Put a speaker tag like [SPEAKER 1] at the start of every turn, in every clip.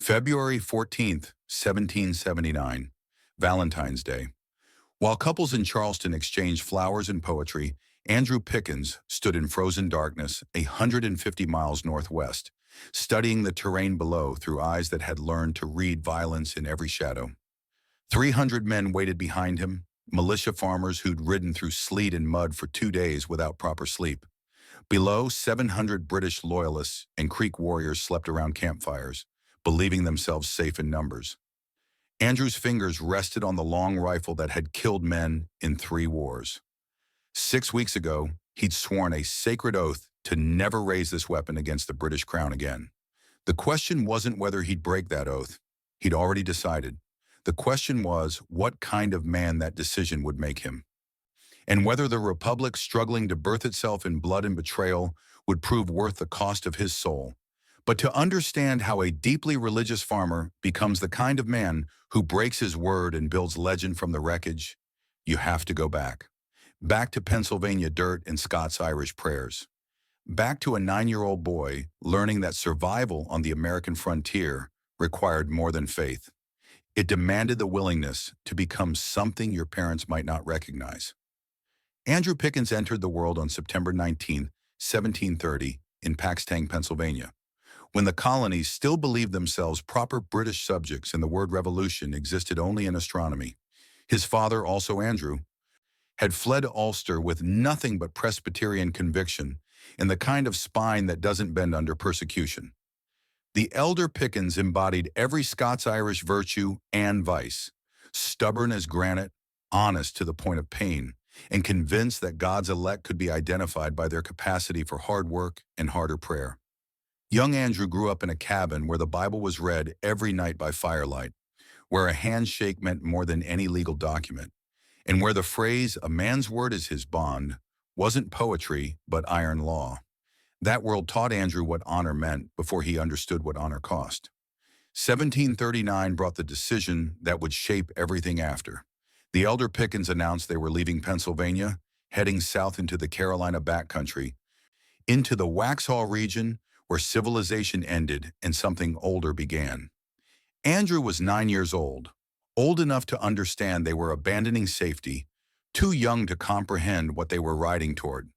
[SPEAKER 1] February 14th, 1779, Valentine's Day. While couples in Charleston exchanged flowers and poetry, Andrew Pickens stood in frozen darkness 150 miles northwest, studying the terrain below through eyes that had learned to read violence in every shadow. 300 men waited behind him, militia farmers who'd ridden through sleet and mud for 2 days without proper sleep. Below, 700 British Loyalists and Creek warriors slept around campfires, believing themselves safe in numbers. Andrew's fingers rested on the long rifle that had killed men in 3 wars. 6 weeks ago, he'd sworn a sacred oath to never raise this weapon against the British crown again. The question wasn't whether he'd break that oath. He'd already decided. The question was what kind of man that decision would make him, and whether the Republic struggling to birth itself in blood and betrayal would prove worth the cost of his soul. But to understand how a deeply religious farmer becomes the kind of man who breaks his word and builds legend from the wreckage, you have to go back. Back to Pennsylvania dirt and Scots-Irish prayers. Back to a 9-year-old boy learning that survival on the American frontier required more than faith. It demanded the willingness to become something your parents might not recognize. Andrew Pickens entered the world on September 19, 1730, in Paxtang, Pennsylvania, when the colonies still believed themselves proper British subjects and the word revolution existed only in astronomy. His father, also Andrew, had fled to Ulster with nothing but Presbyterian conviction and the kind of spine that doesn't bend under persecution. The elder Pickens embodied every Scots-Irish virtue and vice, stubborn as granite, honest to the point of pain, and convinced that God's elect could be identified by their capacity for hard work and harder prayer. Young Andrew grew up in a cabin where the Bible was read every night by firelight, where a handshake meant more than any legal document, and where the phrase, "a man's word is his bond," wasn't poetry, but iron law. That world taught Andrew what honor meant before he understood what honor cost. 1739 brought the decision that would shape everything after. The elder Pickens announced they were leaving Pennsylvania, heading south into the Carolina backcountry, into the Waxhaw region where civilization ended and something older began. Andrew was 9 years old enough to understand they were abandoning safety, too young to comprehend what they were riding toward.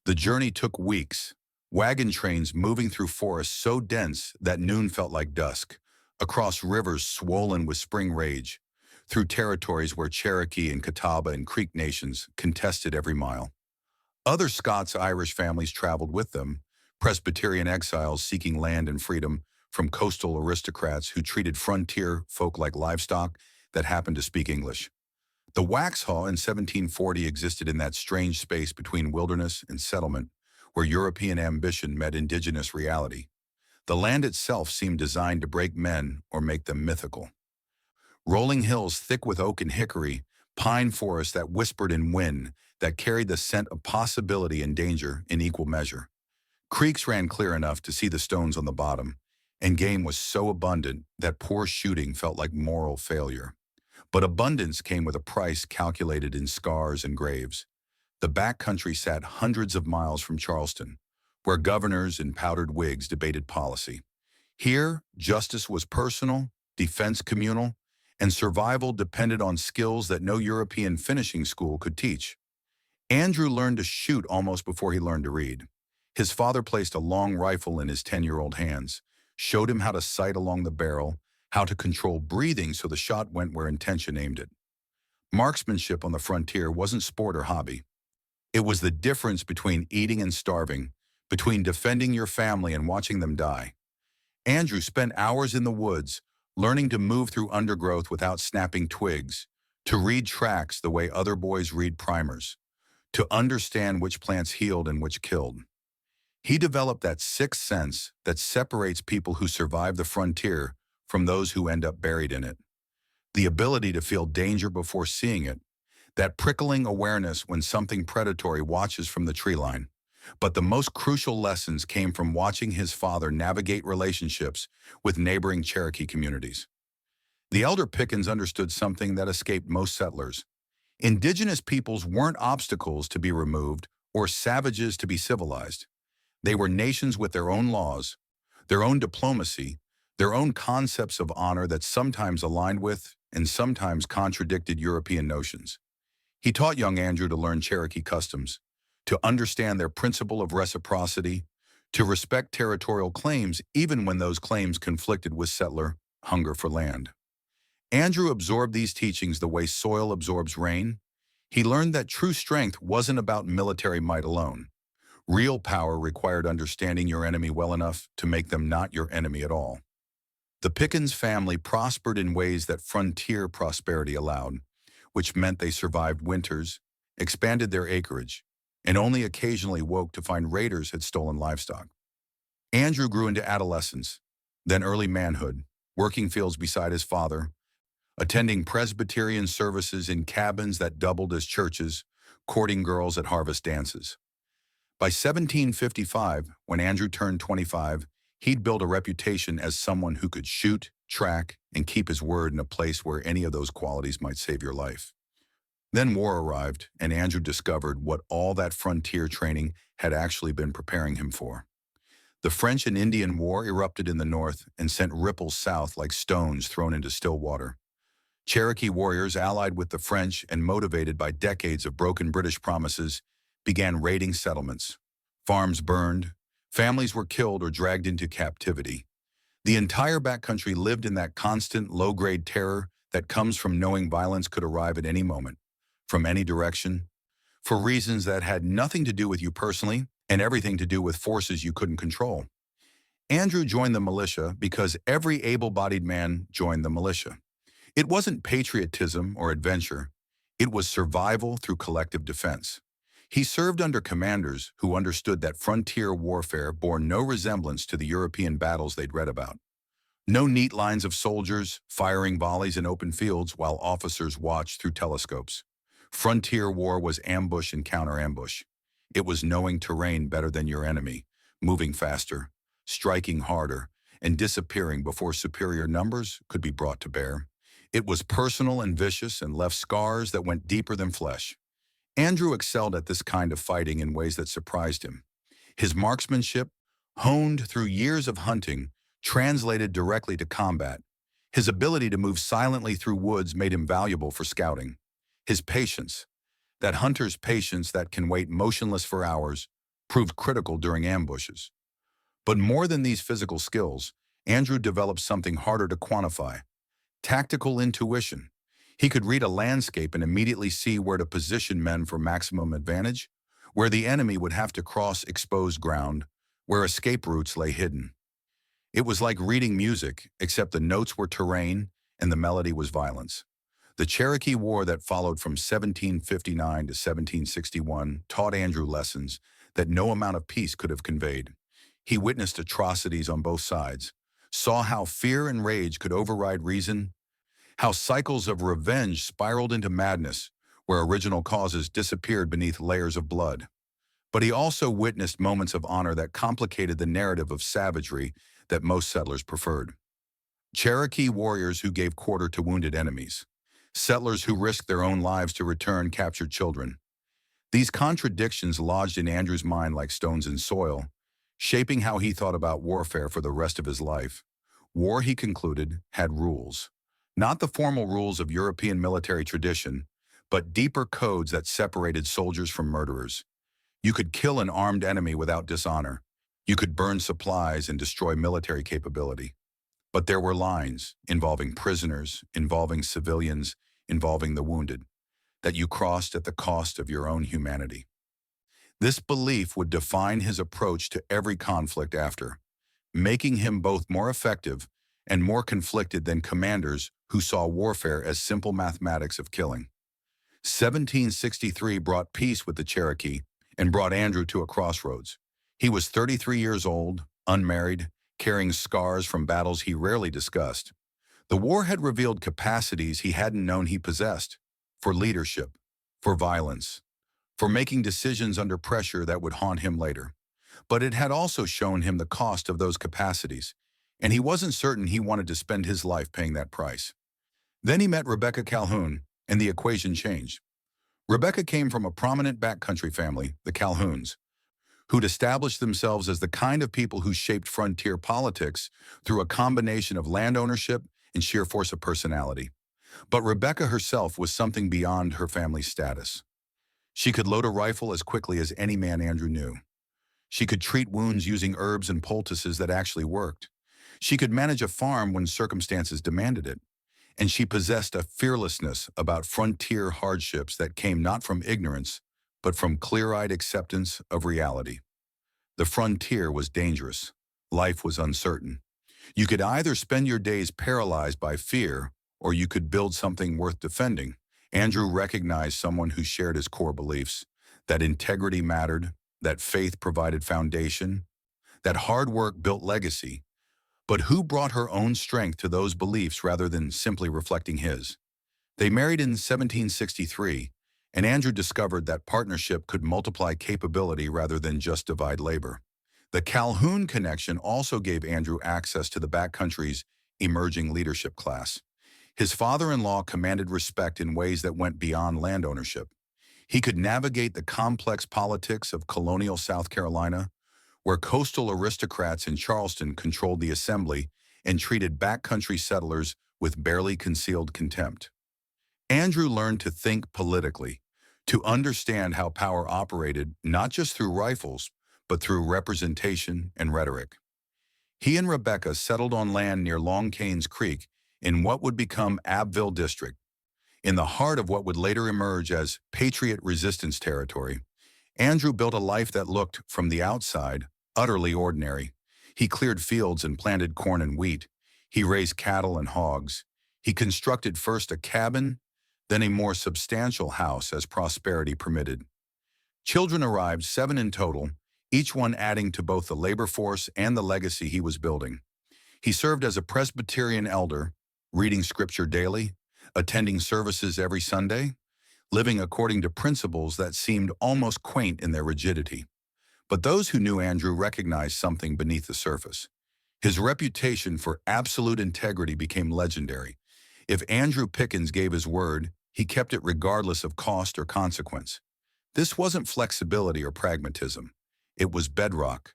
[SPEAKER 1] The journey took weeks, wagon trains moving through forests so dense that noon felt like dusk, across rivers swollen with spring rage, through territories where Cherokee and Catawba and Creek nations contested every mile. Other Scots-Irish families traveled with them, Presbyterian exiles seeking land and freedom from coastal aristocrats who treated frontier folk like livestock that happened to speak English. The Waxhaw in 1740 existed in that strange space between wilderness and settlement, where European ambition met indigenous reality. The land itself seemed designed to break men or make them mythical. Rolling hills thick with oak and hickory, pine forests that whispered in wind, that carried the scent of possibility and danger in equal measure. Creeks ran clear enough to see the stones on the bottom, and game was so abundant that poor shooting felt like moral failure. But abundance came with a price calculated in scars and graves. The backcountry sat hundreds of miles from Charleston, where governors and powdered wigs debated policy. Here, justice was personal, defense communal, and survival depended on skills that no European finishing school could teach. Andrew learned to shoot almost before he learned to read. His father placed a long rifle in his 10-year-old hands, showed him how to sight along the barrel, how to control breathing so the shot went where intention aimed it. Marksmanship on the frontier wasn't sport or hobby. It was the difference between eating and starving, between defending your family and watching them die. Andrew spent hours in the woods, learning to move through undergrowth without snapping twigs, to read tracks the way other boys read primers, to understand which plants healed and which killed. He developed that sixth sense that separates people who survive the frontier from those who end up buried in it. The ability to feel danger before seeing it, that prickling awareness when something predatory watches from the tree line. But the most crucial lessons came from watching his father navigate relationships with neighboring Cherokee communities. The elder Pickens understood something that escaped most settlers. Indigenous peoples weren't obstacles to be removed or savages to be civilized. They were nations with their own laws, their own diplomacy, their own concepts of honor that sometimes aligned with and sometimes contradicted European notions. He taught young Andrew to learn Cherokee customs, to understand their principle of reciprocity, to respect territorial claims even when those claims conflicted with settler hunger for land. Andrew absorbed these teachings the way soil absorbs rain. He learned that true strength wasn't about military might alone. Real power required understanding your enemy well enough to make them not your enemy at all. The Pickens family prospered in ways that frontier prosperity allowed, which meant they survived winters, expanded their acreage, and only occasionally woke to find raiders had stolen livestock. Andrew grew into adolescence, then early manhood, working fields beside his father, attending Presbyterian services in cabins that doubled as churches, courting girls at harvest dances. By 1755, when Andrew turned 25, he'd built a reputation as someone who could shoot, track, and keep his word in a place where any of those qualities might save your life. Then war arrived, and Andrew discovered what all that frontier training had actually been preparing him for. The French and Indian War erupted in the north and sent ripples south like stones thrown into still water. Cherokee warriors, allied with the French and motivated by decades of broken British promises, began raiding settlements. Farms burned, families were killed or dragged into captivity. The entire backcountry lived in that constant, low-grade terror that comes from knowing violence could arrive at any moment, from any direction, for reasons that had nothing to do with you personally and everything to do with forces you couldn't control. Andrew joined the militia because every able-bodied man joined the militia. It wasn't patriotism or adventure. It was survival through collective defense. He served under commanders who understood that frontier warfare bore no resemblance to the European battles they'd read about. No neat lines of soldiers firing volleys in open fields while officers watched through telescopes. Frontier war was ambush and counter-ambush. It was knowing terrain better than your enemy, moving faster, striking harder, and disappearing before superior numbers could be brought to bear. It was personal and vicious and left scars that went deeper than flesh. Andrew excelled at this kind of fighting in ways that surprised him. His marksmanship, honed through years of hunting, translated directly to combat. His ability to move silently through woods made him valuable for scouting. His patience, that hunter's patience that can wait motionless for hours, proved critical during ambushes. But more than these physical skills, Andrew developed something harder to quantify: tactical intuition. He could read a landscape and immediately see where to position men for maximum advantage, where the enemy would have to cross exposed ground, where escape routes lay hidden. It was like reading music, except the notes were terrain and the melody was violence. The Cherokee War that followed from 1759 to 1761 taught Andrew lessons that no amount of peace could have conveyed. He witnessed atrocities on both sides, saw how fear and rage could override reason, how cycles of revenge spiraled into madness, where original causes disappeared beneath layers of blood. But he also witnessed moments of honor that complicated the narrative of savagery that most settlers preferred. Cherokee warriors who gave quarter to wounded enemies. Settlers who risked their own lives to return captured children. These contradictions lodged in Andrew's mind like stones in soil, shaping how he thought about warfare for the rest of his life. War, he concluded, had rules. Not the formal rules of European military tradition, but deeper codes that separated soldiers from murderers. You could kill an armed enemy without dishonor. You could burn supplies and destroy military capability. But there were lines involving prisoners, involving civilians, involving the wounded, that you crossed at the cost of your own humanity. This belief would define his approach to every conflict after, making him both more effective and more conflicted than commanders who saw warfare as simple mathematics of killing. 1763 brought peace with the Cherokee and brought Andrew to a crossroads. He was 33 years old, unmarried, carrying scars from battles he rarely discussed. The war had revealed capacities he hadn't known he possessed, for leadership, for violence, for making decisions under pressure that would haunt him later. But it had also shown him the cost of those capacities, and he wasn't certain he wanted to spend his life paying that price. Then he met Rebecca Calhoun, and the equation changed. Rebecca came from a prominent backcountry family, the Calhouns, who'd established themselves as the kind of people who shaped frontier politics through a combination of land ownership and sheer force of personality. But Rebecca herself was something beyond her family's status. She could load a rifle as quickly as any man Andrew knew. She could treat wounds using herbs and poultices that actually worked. She could manage a farm when circumstances demanded it. And she possessed a fearlessness about frontier hardships that came not from ignorance, but from clear-eyed acceptance of reality. The frontier was dangerous. Life was uncertain. You could either spend your days paralyzed by fear, or you could build something worth defending. Andrew recognized someone who shared his core beliefs, that integrity mattered, that faith provided foundation, that hard work built legacy, but who brought her own strength to those beliefs rather than simply reflecting his. They married in 1763, and Andrew discovered that partnership could multiply capability rather than just divide labor. The Calhoun connection also gave Andrew access to the backcountry's emerging leadership class. His father-in-law commanded respect in ways that went beyond land ownership. He could navigate the complex politics of colonial South Carolina, where coastal aristocrats in Charleston controlled the assembly and treated backcountry settlers with barely concealed contempt. Andrew learned to think politically, to understand how power operated not just through rifles, but through representation and rhetoric. He and Rebecca settled on land near Long Canes Creek in what would become Abbeville District, in the heart of what would later emerge as Patriot resistance territory. Andrew built a life that looked, from the outside, utterly ordinary. He cleared fields and planted corn and wheat. He raised cattle and hogs. He constructed first a cabin, then a more substantial house as prosperity permitted. Children arrived, 7 in total, each one adding to both the labor force and the legacy he was building. He served as a Presbyterian elder, reading scripture daily, attending services every Sunday, living according to principles that seemed almost quaint in their rigidity. But those who knew Andrew recognized something beneath the surface. His reputation for absolute integrity became legendary. If Andrew Pickens gave his word, he kept it regardless of cost or consequence. This wasn't flexibility or pragmatism. It was bedrock,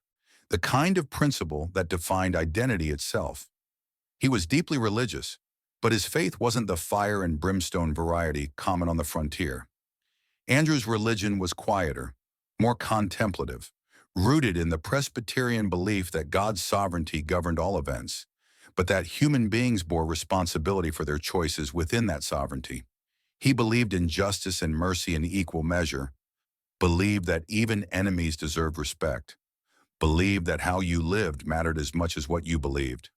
[SPEAKER 1] the kind of principle that defined identity itself. He was deeply religious, but his faith wasn't the fire and brimstone variety common on the frontier. Andrew's religion was quieter, more contemplative, rooted in the Presbyterian belief that God's sovereignty governed all events, but that human beings bore responsibility for their choices within that sovereignty. He believed in justice and mercy in equal measure, believed that even enemies deserved respect, believed that how you lived mattered as much as what you believed.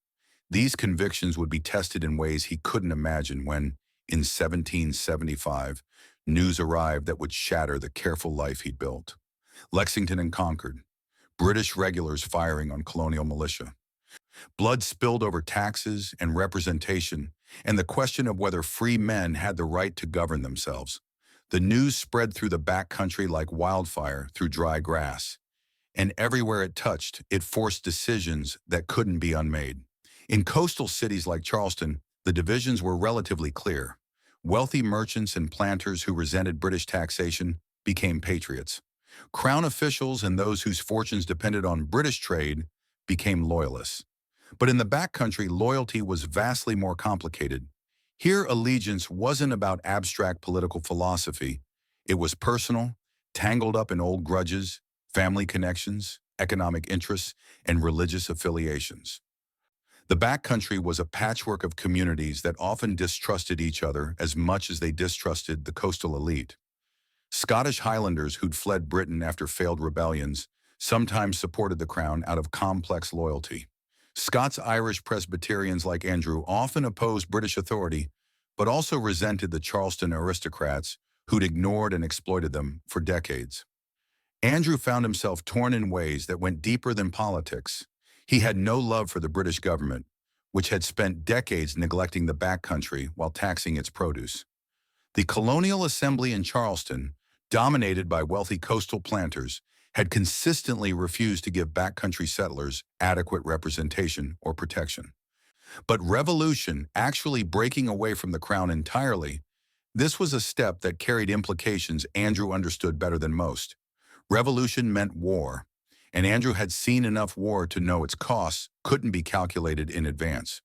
[SPEAKER 1] These convictions would be tested in ways he couldn't imagine when, in 1775, news arrived that would shatter the careful life he'd built. Lexington and Concord, British regulars firing on colonial militia. Blood spilled over taxes and representation, and the question of whether free men had the right to govern themselves. The news spread through the backcountry like wildfire through dry grass, and everywhere it touched, it forced decisions that couldn't be unmade. In coastal cities like Charleston, the divisions were relatively clear. Wealthy merchants and planters who resented British taxation became patriots. Crown officials and those whose fortunes depended on British trade became loyalists. But in the backcountry, loyalty was vastly more complicated. Here, allegiance wasn't about abstract political philosophy. It was personal, tangled up in old grudges, family connections, economic interests, and religious affiliations. The backcountry was a patchwork of communities that often distrusted each other as much as they distrusted the coastal elite. Scottish Highlanders who'd fled Britain after failed rebellions sometimes supported the crown out of complex loyalty. Scots-Irish Presbyterians like Andrew often opposed British authority, but also resented the Charleston aristocrats who'd ignored and exploited them for decades. Andrew found himself torn in ways that went deeper than politics. He had no love for the British government, which had spent decades neglecting the backcountry while taxing its produce. The colonial assembly in Charleston, dominated by wealthy coastal planters, had consistently refused to give backcountry settlers adequate representation or protection. But revolution, actually breaking away from the crown entirely, this was a step that carried implications Andrew understood better than most. Revolution meant war. and Andrew had seen enough war to know its costs couldn't be calculated in advance.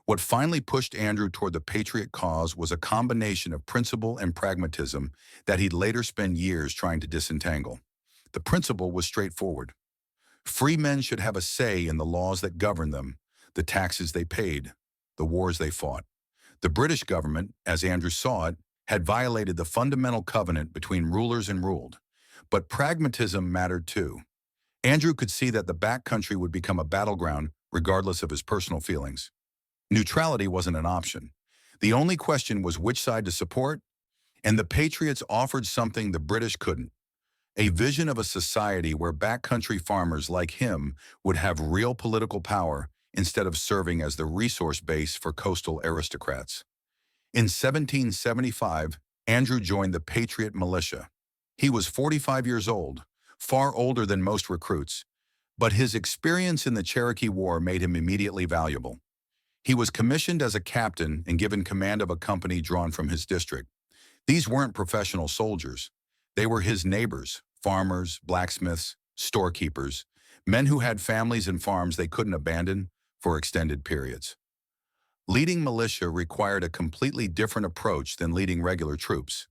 [SPEAKER 1] What finally pushed Andrew toward the patriot cause was a combination of principle and pragmatism that he'd later spend years trying to disentangle. The principle was straightforward. Free men should have a say in the laws that govern them, the taxes they paid, the wars they fought. The British government, as Andrew saw it, had violated the fundamental covenant between rulers and ruled. But pragmatism mattered too. Andrew could see that the backcountry would become a battleground regardless of his personal feelings. Neutrality wasn't an option. The only question was which side to support, and the Patriots offered something the British couldn't: a vision of a society where backcountry farmers like him would have real political power instead of serving as the resource base for coastal aristocrats. In 1775, Andrew joined the Patriot militia. He was 45 years old, far older than most recruits, but his experience in the Cherokee War made him immediately valuable. He was commissioned as a captain and given command of a company drawn from his district. These weren't professional soldiers. They were his neighbors, farmers, blacksmiths, storekeepers, men who had families and farms they couldn't abandon for extended periods. Leading militia required a completely different approach than leading regular troops.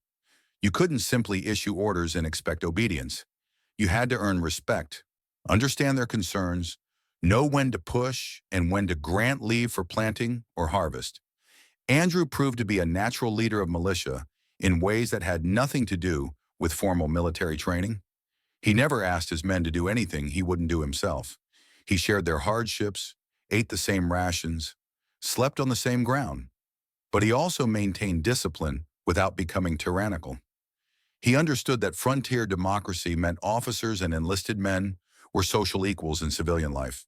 [SPEAKER 1] You couldn't simply issue orders and expect obedience. You had to earn respect, understand their concerns, know when to push and when to grant leave for planting or harvest. Andrew proved to be a natural leader of militia in ways that had nothing to do with formal military training. He never asked his men to do anything he wouldn't do himself. He shared their hardships, ate the same rations, slept on the same ground. But he also maintained discipline without becoming tyrannical. He understood that frontier democracy meant officers and enlisted men were social equals in civilian life.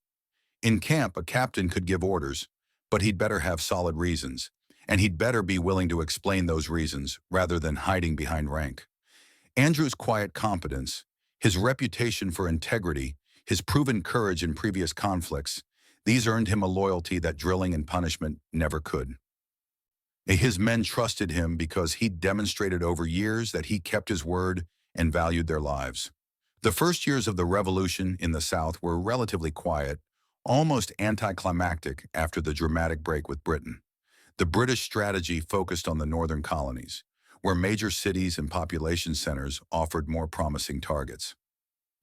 [SPEAKER 1] In camp, a captain could give orders, but he'd better have solid reasons, and he'd better be willing to explain those reasons rather than hiding behind rank. Andrew's quiet competence, his reputation for integrity, his proven courage in previous conflicts, these earned him a loyalty that drilling and punishment never could. His men trusted him because he'd demonstrated over years that he kept his word and valued their lives. The first years of the Revolution in the South were relatively quiet, almost anticlimactic after the dramatic break with Britain. The British strategy focused on the northern colonies, where major cities and population centers offered more promising targets.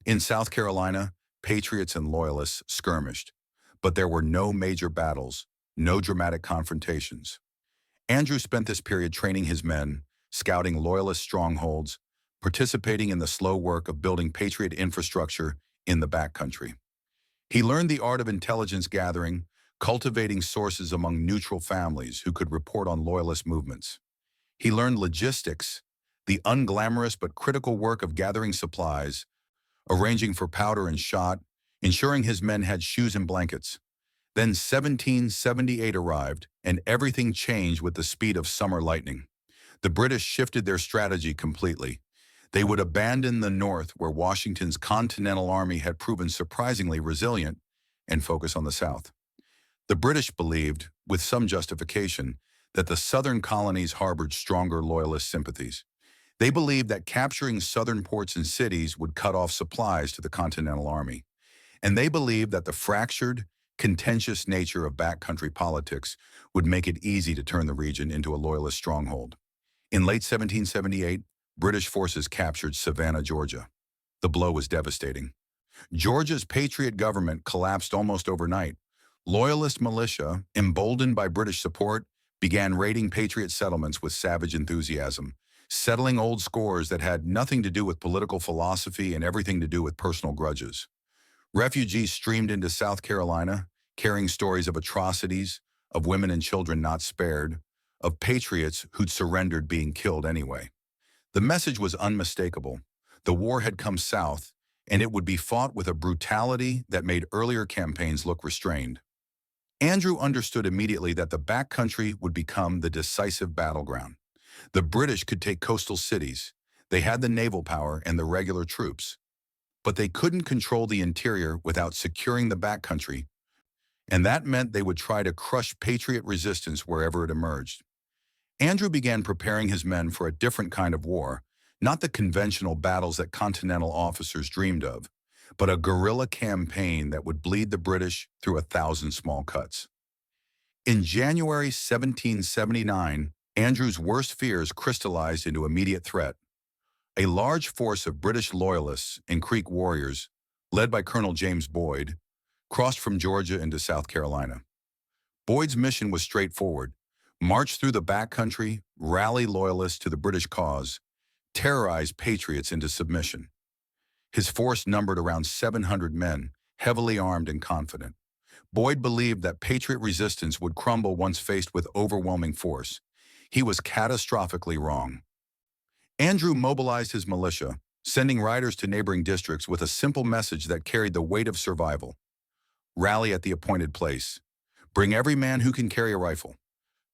[SPEAKER 1] In South Carolina, Patriots and Loyalists skirmished, but there were no major battles, no dramatic confrontations. Andrew spent this period training his men, scouting Loyalist strongholds, participating in the slow work of building Patriot infrastructure in the backcountry. He learned the art of intelligence gathering, cultivating sources among neutral families who could report on Loyalist movements. He learned logistics, the unglamorous but critical work of gathering supplies, arranging for powder and shot, ensuring his men had shoes and blankets. Then 1778 arrived, and everything changed with the speed of summer lightning. The British shifted their strategy completely. They would abandon the North, where Washington's Continental Army had proven surprisingly resilient, and focus on the South. The British believed, with some justification, that the southern colonies harbored stronger Loyalist sympathies. They believed that capturing southern ports and cities would cut off supplies to the Continental Army. And they believed that the fractured, contentious nature of backcountry politics would make it easy to turn the region into a Loyalist stronghold. In late 1778, British forces captured Savannah, Georgia. The blow was devastating. Georgia's Patriot government collapsed almost overnight. Loyalist militia, emboldened by British support, began raiding Patriot settlements with savage enthusiasm, settling old scores that had nothing to do with political philosophy and everything to do with personal grudges. Refugees streamed into South Carolina, carrying stories of atrocities, of women and children not spared, of patriots who'd surrendered being killed anyway. The message was unmistakable. The war had come south, and it would be fought with a brutality that made earlier campaigns look restrained. Andrew understood immediately that the backcountry would become the decisive battleground. The British could take coastal cities. They had the naval power and the regular troops. But they couldn't control the interior without securing the backcountry, and that meant they would try to crush Patriot resistance wherever it emerged. Andrew began preparing his men for a different kind of war, not the conventional battles that Continental officers dreamed of, but a guerrilla campaign that would bleed the British through 1,000 small cuts. In January 1779, Andrew's worst fears crystallized into immediate threat. A large force of British Loyalists and Creek warriors, led by Colonel James Boyd, crossed from Georgia into South Carolina. Boyd's mission was straightforward: march through the backcountry, rally Loyalists to the British cause, terrorize patriots into submission. His force numbered around 700 men, heavily armed and confident. Boyd believed that patriot resistance would crumble once faced with overwhelming force. He was catastrophically wrong. Andrew mobilized his militia, sending riders to neighboring districts with a simple message that carried the weight of survival. Rally at the appointed place. Bring every man who can carry a rifle.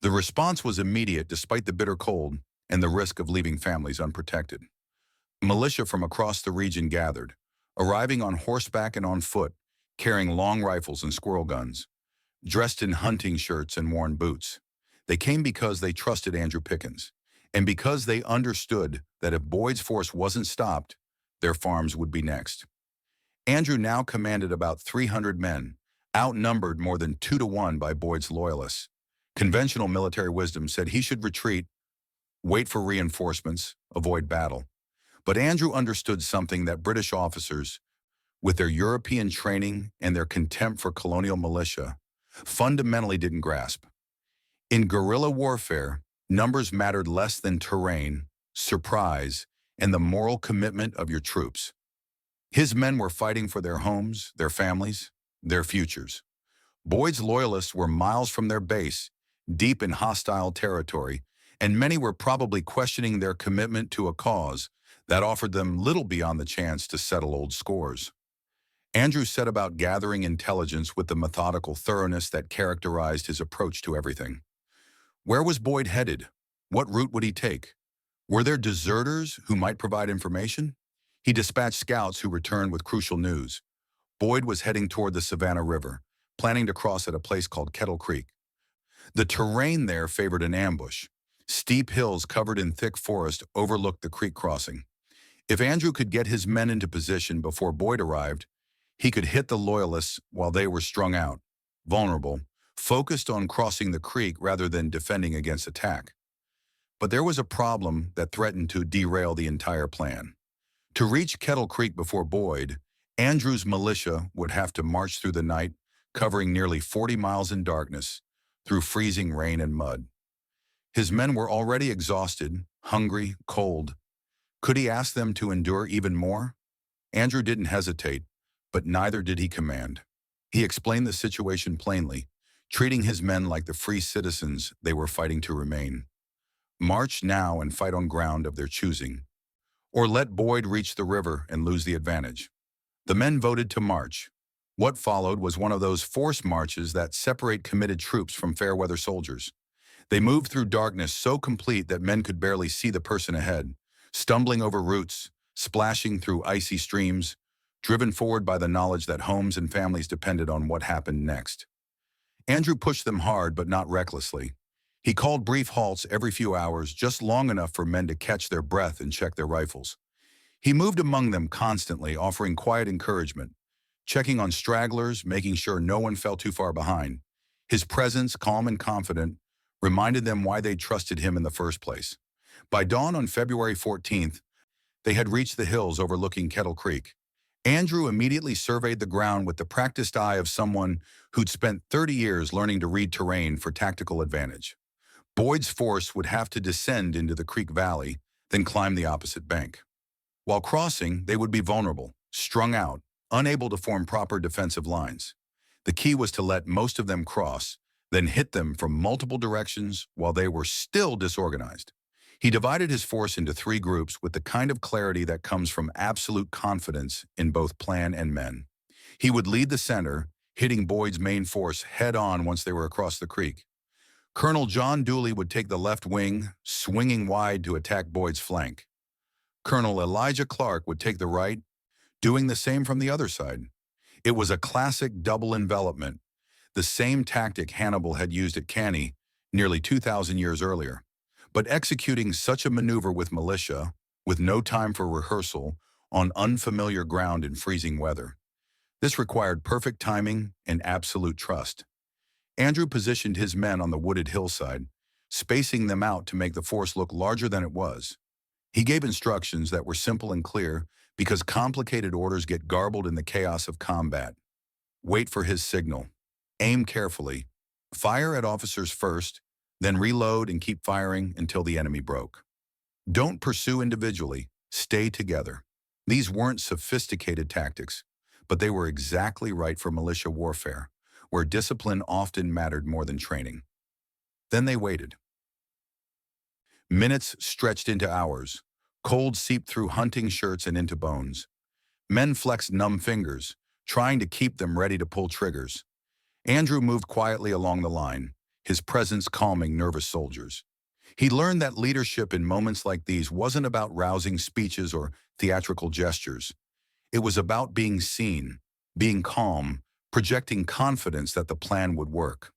[SPEAKER 1] The response was immediate despite the bitter cold and the risk of leaving families unprotected. Militia from across the region gathered, arriving on horseback and on foot, carrying long rifles and squirrel guns, dressed in hunting shirts and worn boots. They came because they trusted Andrew Pickens, and because they understood that if Boyd's force wasn't stopped, their farms would be next. Andrew now commanded about 300 men, outnumbered more than 2-to-1 by Boyd's Loyalists. Conventional military wisdom said he should retreat, wait for reinforcements, avoid battle. But Andrew understood something that British officers, with their European training and their contempt for colonial militia, fundamentally didn't grasp. In guerrilla warfare, numbers mattered less than terrain, surprise, and the moral commitment of your troops. His men were fighting for their homes, their families, their futures. Boyd's Loyalists were miles from their base, deep in hostile territory, and many were probably questioning their commitment to a cause that offered them little beyond the chance to settle old scores. Andrew set about gathering intelligence with the methodical thoroughness that characterized his approach to everything. Where was Boyd headed? What route would he take? Were there deserters who might provide information? He dispatched scouts who returned with crucial news. Boyd was heading toward the Savannah River, planning to cross at a place called Kettle Creek. The terrain there favored an ambush. Steep hills covered in thick forest overlooked the creek crossing. If Andrew could get his men into position before Boyd arrived, he could hit the Loyalists while they were strung out, vulnerable, focused on crossing the creek rather than defending against attack. But there was a problem that threatened to derail the entire plan. To reach Kettle Creek before Boyd, Andrew's militia would have to march through the night, covering nearly 40 miles in darkness, through freezing rain and mud. His men were already exhausted, hungry, cold. Could he ask them to endure even more? Andrew didn't hesitate, but neither did he command. He explained the situation plainly, treating his men like the free citizens they were fighting to remain. March now and fight on ground of their choosing, or let Boyd reach the river and lose the advantage. The men voted to march. What followed was one of those forced marches that separate committed troops from fair-weather soldiers. They moved through darkness so complete that men could barely see the person ahead, stumbling over roots, splashing through icy streams, driven forward by the knowledge that homes and families depended on what happened next. Andrew pushed them hard but not recklessly. He called brief halts every few hours, just long enough for men to catch their breath and check their rifles. He moved among them constantly, offering quiet encouragement, checking on stragglers, making sure no one fell too far behind. His presence, calm and confident, reminded them why they trusted him in the first place. By dawn on February 14th, they had reached the hills overlooking Kettle Creek. Andrew immediately surveyed the ground with the practiced eye of someone who'd spent 30 years learning to read terrain for tactical advantage. Boyd's force would have to descend into the creek valley, then climb the opposite bank. While crossing, they would be vulnerable, strung out, unable to form proper defensive lines. The key was to let most of them cross, then hit them from multiple directions while they were still disorganized. He divided his force into 3 groups with the kind of clarity that comes from absolute confidence in both plan and men. He would lead the center, hitting Boyd's main force head-on once they were across the creek. Colonel John Dooley would take the left wing, swinging wide to attack Boyd's flank. Colonel Elijah Clark would take the right, doing the same from the other side. It was a classic double envelopment, the same tactic Hannibal had used at Cannae nearly 2,000 years earlier. But executing such a maneuver with militia, with no time for rehearsal, on unfamiliar ground in freezing weather. This required perfect timing and absolute trust. Andrew positioned his men on the wooded hillside, spacing them out to make the force look larger than it was. He gave instructions that were simple and clear because complicated orders get garbled in the chaos of combat. Wait for his signal. Aim carefully. Fire at officers first, then reload and keep firing until the enemy broke. Don't pursue individually. Stay together. These weren't sophisticated tactics, but they were exactly right for militia warfare, where discipline often mattered more than training. Then they waited. Minutes stretched into hours. Cold seeped through hunting shirts and into bones. Men flexed numb fingers, trying to keep them ready to pull triggers. Andrew moved quietly along the line, his presence calming nervous soldiers. He learned that leadership in moments like these wasn't about rousing speeches or theatrical gestures. It was about being seen, being calm, projecting confidence that the plan would work.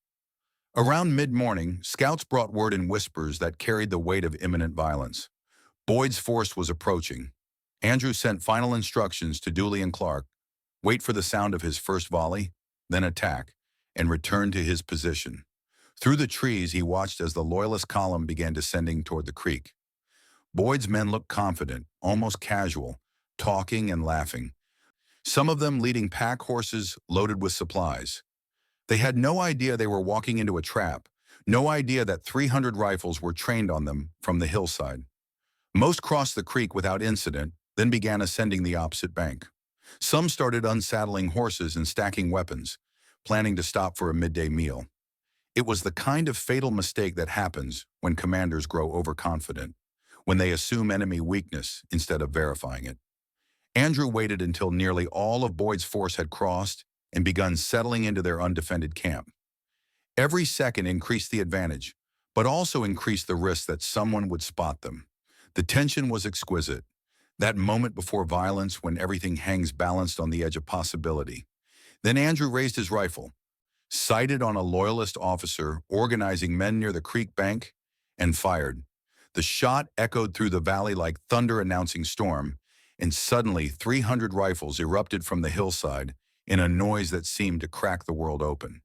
[SPEAKER 1] Around mid-morning, scouts brought word in whispers that carried the weight of imminent violence. Boyd's force was approaching. Andrew sent final instructions to Dooley and Clark: wait for the sound of his first volley, then attack, and return to his position. Through the trees, he watched as the Loyalist column began descending toward the creek. Boyd's men looked confident, almost casual, talking and laughing. Some of them leading pack horses loaded with supplies. They had no idea they were walking into a trap, no idea that 300 rifles were trained on them from the hillside. Most crossed the creek without incident, then began ascending the opposite bank. Some started unsaddling horses and stacking weapons, planning to stop for a midday meal. It was the kind of fatal mistake that happens when commanders grow overconfident, when they assume enemy weakness instead of verifying it. Andrew waited until nearly all of Boyd's force had crossed and begun settling into their undefended camp. Every second increased the advantage, but also increased the risk that someone would spot them. The tension was exquisite, that moment before violence when everything hangs balanced on the edge of possibility. Then Andrew raised his rifle, sighted on a Loyalist officer organizing men near the creek bank, and fired. The shot echoed through the valley like thunder announcing storm, and suddenly 300 rifles erupted from the hillside in a noise that seemed to crack the world open.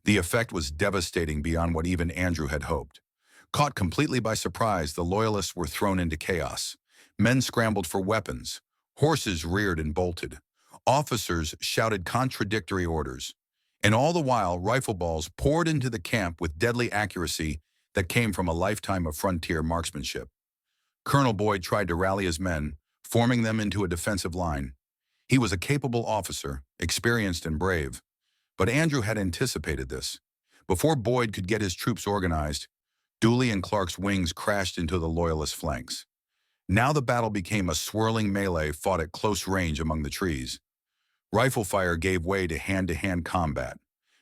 [SPEAKER 1] The effect was devastating beyond what even Andrew had hoped. Caught completely by surprise, the Loyalists were thrown into chaos. Men scrambled for weapons. Horses reared and bolted. Officers shouted contradictory orders. And all the while, rifle balls poured into the camp with deadly accuracy that came from a lifetime of frontier marksmanship. Colonel Boyd tried to rally his men, forming them into a defensive line. He was a capable officer, experienced and brave. But Andrew had anticipated this. Before Boyd could get his troops organized, Dooley and Clark's wings crashed into the Loyalist flanks. Now the battle became a swirling melee fought at close range among the trees. Rifle fire gave way to hand-to-hand combat.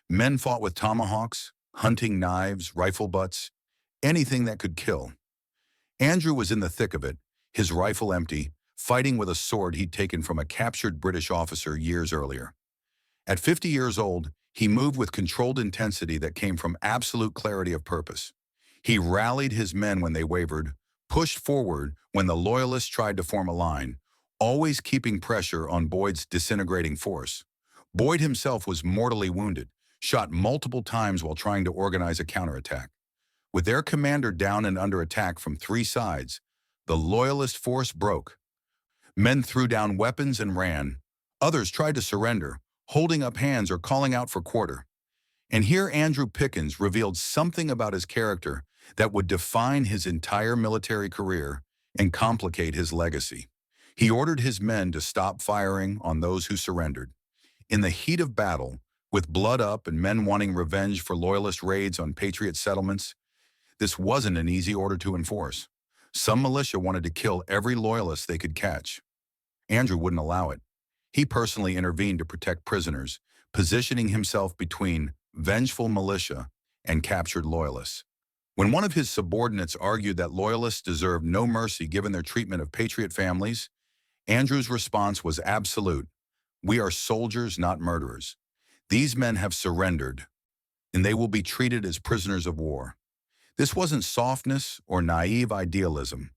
[SPEAKER 1] Men fought with tomahawks, hunting knives, rifle butts, anything that could kill. Andrew was in the thick of it, his rifle empty, fighting with a sword he'd taken from a captured British officer years earlier. At 50 years old, he moved with controlled intensity that came from absolute clarity of purpose. He rallied his men when they wavered, pushed forward when the Loyalists tried to form a line, always keeping pressure on Boyd's disintegrating force. Boyd himself was mortally wounded, shot multiple times while trying to organize a counterattack. With their commander down and under attack from three sides, the Loyalist force broke. Men threw down weapons and ran. Others tried to surrender, holding up hands or calling out for quarter. And here Andrew Pickens revealed something about his character that would define his entire military career and complicate his legacy. He ordered his men to stop firing on those who surrendered. In the heat of battle, with blood up and men wanting revenge for Loyalist raids on Patriot settlements, this wasn't an easy order to enforce. Some militia wanted to kill every Loyalist they could catch. Andrew wouldn't allow it. He personally intervened to protect prisoners, positioning himself between vengeful militia and captured Loyalists. When one of his subordinates argued that Loyalists deserved no mercy given their treatment of Patriot families, Andrew's response was absolute. We are soldiers, not murderers. These men have surrendered, and they will be treated as prisoners of war. This wasn't softness or naive idealism.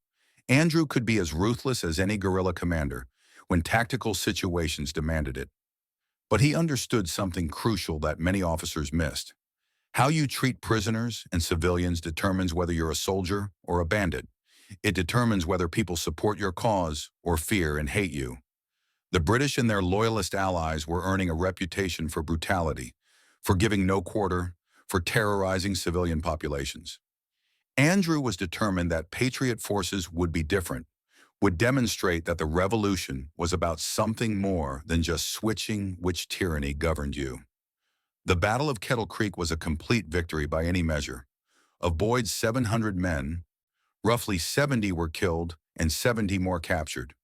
[SPEAKER 1] Andrew could be as ruthless as any guerrilla commander, when tactical situations demanded it. But he understood something crucial that many officers missed. How you treat prisoners and civilians determines whether you're a soldier or a bandit. It determines whether people support your cause or fear and hate you. The British and their loyalist allies were earning a reputation for brutality, for giving no quarter, for terrorizing civilian populations. Andrew was determined that Patriot forces would be different, would demonstrate that the revolution was about something more than just switching which tyranny governed you. The Battle of Kettle Creek was a complete victory by any measure. Of Boyd's 700 men, roughly 70 were killed and 70 more captured.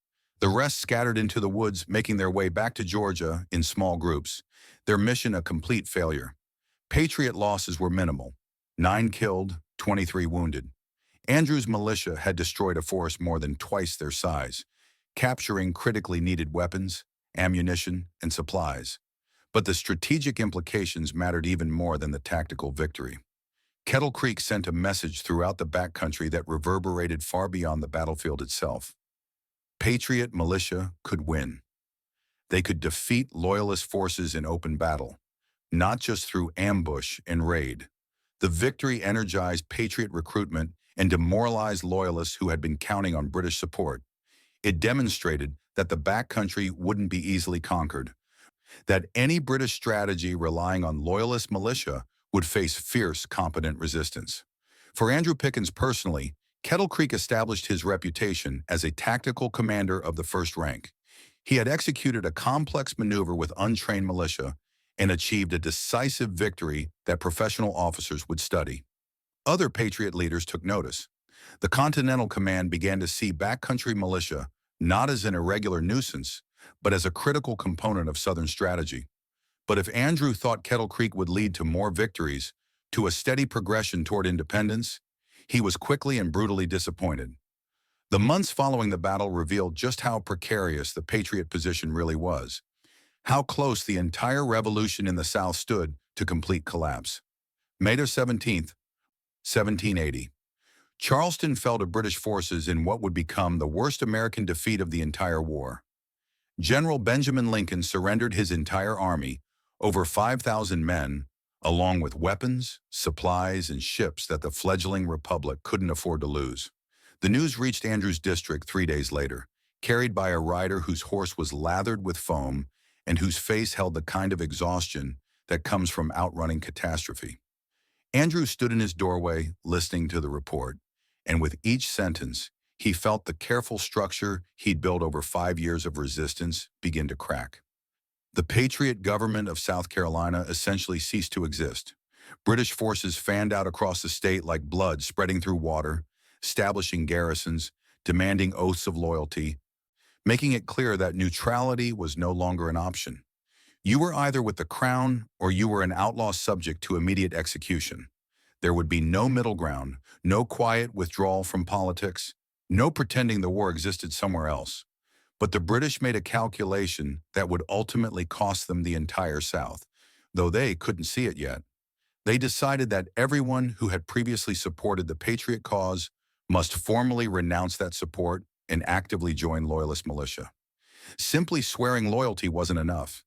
[SPEAKER 1] The rest scattered into the woods, making their way back to Georgia in small groups, their mission a complete failure. Patriot losses were minimal: 9 killed, 23 wounded. Andrew's militia had destroyed a force more than twice their size, capturing critically needed weapons, ammunition, and supplies. But the strategic implications mattered even more than the tactical victory. Kettle Creek sent a message throughout the backcountry that reverberated far beyond the battlefield itself. Patriot militia could win. They could defeat Loyalist forces in open battle, not just through ambush and raid. The victory energized Patriot recruitment and demoralized Loyalists who had been counting on British support. It demonstrated that the backcountry wouldn't be easily conquered, that any British strategy relying on Loyalist militia would face fierce, competent resistance. For Andrew Pickens personally, Kettle Creek established his reputation as a tactical commander of the first rank. He had executed a complex maneuver with untrained militia and achieved a decisive victory that professional officers would study. Other Patriot leaders took notice. The Continental Command began to see backcountry militia not as an irregular nuisance, but as a critical component of Southern strategy. But if Andrew thought Kettle Creek would lead to more victories, to a steady progression toward independence, he was quickly and brutally disappointed. The months following the battle revealed just how precarious the Patriot position really was, how close the entire revolution in the South stood to complete collapse. May 17th, 1780. Charleston fell to British forces in what would become the worst American defeat of the entire war. General Benjamin Lincoln surrendered his entire army, over 5,000 men, along with weapons, supplies, and ships that the fledgling republic couldn't afford to lose. The news reached Andrew's district 3 days later, carried by a rider whose horse was lathered with foam and whose face held the kind of exhaustion that comes from outrunning catastrophe. Andrew stood in his doorway, listening to the report, and with each sentence, he felt the careful structure he'd built over 5 years of resistance begin to crack. The Patriot government of South Carolina essentially ceased to exist. British forces fanned out across the state like blood spreading through water, establishing garrisons, demanding oaths of loyalty, making it clear that neutrality was no longer an option. You were either with the crown or you were an outlaw subject to immediate execution. There would be no middle ground, no quiet withdrawal from politics, no pretending the war existed somewhere else. But the British made a calculation that would ultimately cost them the entire South, though they couldn't see it yet. They decided that everyone who had previously supported the Patriot cause must formally renounce that support and actively join Loyalist militia. Simply swearing loyalty wasn't enough.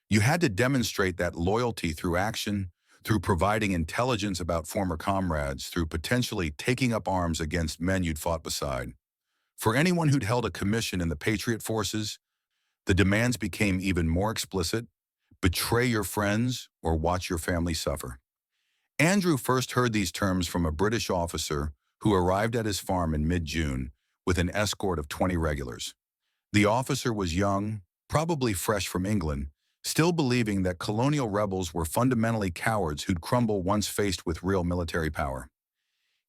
[SPEAKER 1] You had to demonstrate that loyalty through action, through providing intelligence about former comrades, through potentially taking up arms against men you'd fought beside. For anyone who'd held a commission in the Patriot forces, the demands became even more explicit: betray your friends or watch your family suffer. Andrew first heard these terms from a British officer who arrived at his farm in mid-June with an escort of 20 regulars. The officer was young, probably fresh from England, still believing that colonial rebels were fundamentally cowards who'd crumble once faced with real military power.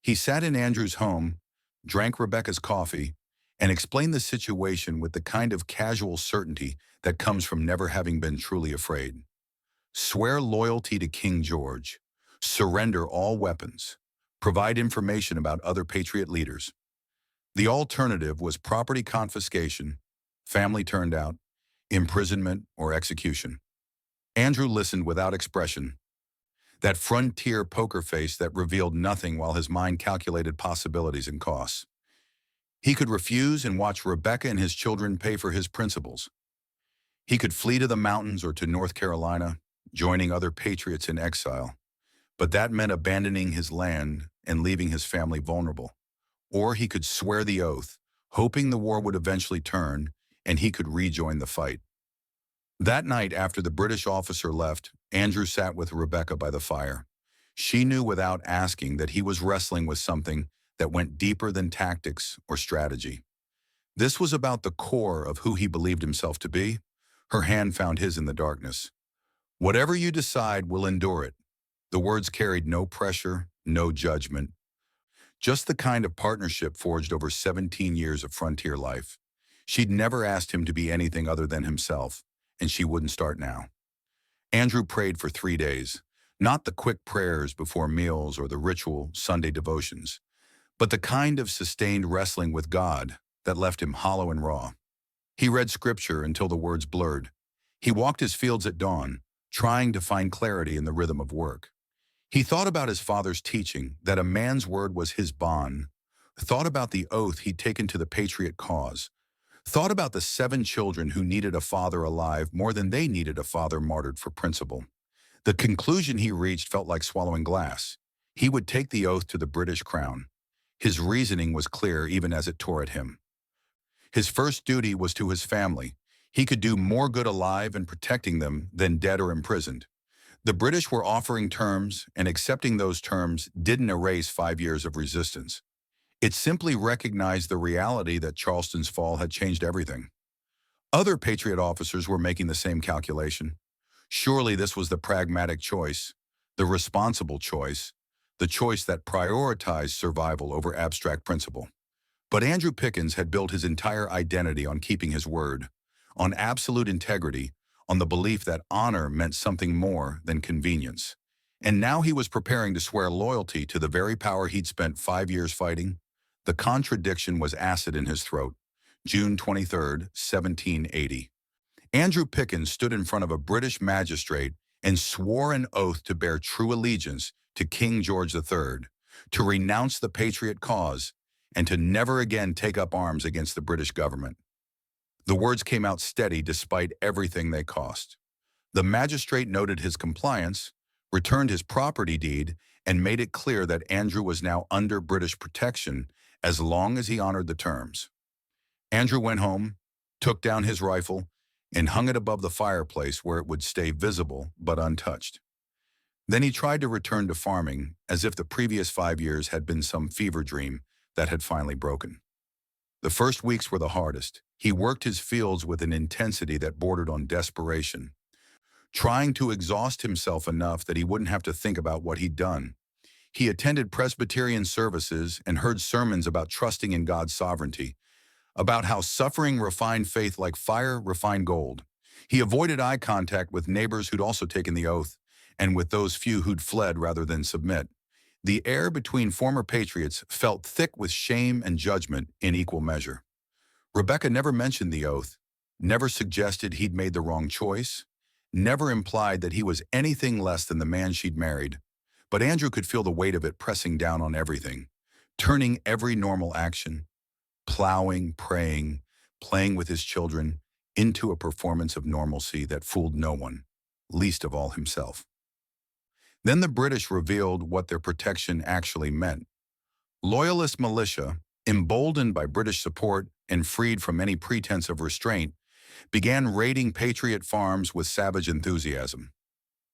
[SPEAKER 1] He sat in Andrew's home, drank Rebecca's coffee, and explained the situation with the kind of casual certainty that comes from never having been truly afraid. Swear loyalty to King George. Surrender all weapons. Provide information about other Patriot leaders. The alternative was property confiscation, family turned out, imprisonment, or execution. Andrew listened without expression, that frontier poker face that revealed nothing while his mind calculated possibilities and costs. He could refuse and watch Rebecca and his children pay for his principles. He could flee to the mountains or to North Carolina, joining other patriots in exile. But that meant abandoning his land and leaving his family vulnerable. Or he could swear the oath, hoping the war would eventually turn and he could rejoin the fight. That night, after the British officer left, Andrew sat with Rebecca by the fire. She knew without asking that he was wrestling with something that went deeper than tactics or strategy. This was about the core of who he believed himself to be. Her hand found his in the darkness. "Whatever you decide, we'll endure it." The words carried no pressure, no judgment, just the kind of partnership forged over 17 years of frontier life. She'd never asked him to be anything other than himself, and she wouldn't start now. Andrew prayed for 3 days, not the quick prayers before meals or the ritual Sunday devotions, but the kind of sustained wrestling with God that left him hollow and raw. He read scripture until the words blurred. He walked his fields at dawn, trying to find clarity in the rhythm of work. He thought about his father's teaching that a man's word was his bond, thought about the oath he'd taken to the patriot cause, thought about the 7 children who needed a father alive more than they needed a father martyred for principle. The conclusion he reached felt like swallowing glass. He would take the oath to the British crown. His reasoning was clear even as it tore at him. His first duty was to his family. He could do more good alive and protecting them than dead or imprisoned. The British were offering terms, and accepting those terms didn't erase 5 years of resistance. It simply recognized the reality that Charleston's fall had changed everything. Other Patriot officers were making the same calculation. Surely this was the pragmatic choice, the responsible choice, the choice that prioritized survival over abstract principle. But Andrew Pickens had built his entire identity on keeping his word, on absolute integrity, on the belief that honor meant something more than convenience. And now he was preparing to swear loyalty to the very power he'd spent 5 years fighting. The contradiction was acid in his throat. June 23, 1780. Andrew Pickens stood in front of a British magistrate and swore an oath to bear true allegiance to King George III, to renounce the patriot cause, and to never again take up arms against the British government. The words came out steady despite everything they cost. The magistrate noted his compliance, returned his property deed, and made it clear that Andrew was now under British protection as long as he honored the terms. Andrew went home, took down his rifle, and hung it above the fireplace where it would stay visible but untouched. Then he tried to return to farming as if the previous 5 years had been some fever dream that had finally broken. The first weeks were the hardest. He worked his fields with an intensity that bordered on desperation, trying to exhaust himself enough that he wouldn't have to think about what he'd done. He attended Presbyterian services and heard sermons about trusting in God's sovereignty, about how suffering refined faith like fire refined gold. He avoided eye contact with neighbors who'd also taken the oath, and with those few who'd fled rather than submit. The air between former patriots felt thick with shame and judgment in equal measure. Rebecca never mentioned the oath, never suggested he'd made the wrong choice, never implied that he was anything less than the man she'd married. But Andrew could feel the weight of it pressing down on everything, turning every normal action, plowing, praying, playing with his children, into a performance of normalcy that fooled no one, least of all himself. Then the British revealed what their protection actually meant. Loyalist militia, emboldened by British support and freed from any pretense of restraint, began raiding Patriot farms with savage enthusiasm.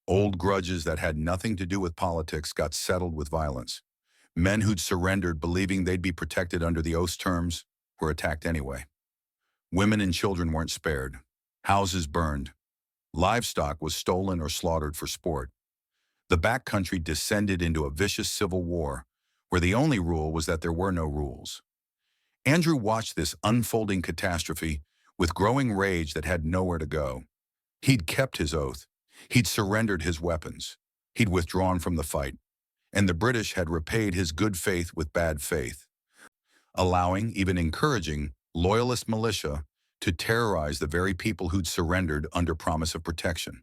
[SPEAKER 1] Old grudges that had nothing to do with politics got settled with violence. Men who'd surrendered believing they'd be protected under the oath's terms were attacked anyway. Women and children weren't spared. Houses burned. Livestock was stolen or slaughtered for sport. The backcountry descended into a vicious civil war, where the only rule was that there were no rules. Andrew watched this unfolding catastrophe with growing rage that had nowhere to go. He'd kept his oath. He'd surrendered his weapons. He'd withdrawn from the fight. And the British had repaid his good faith with bad faith, allowing, even encouraging, Loyalist militia to terrorize the very people who'd surrendered under promise of protection.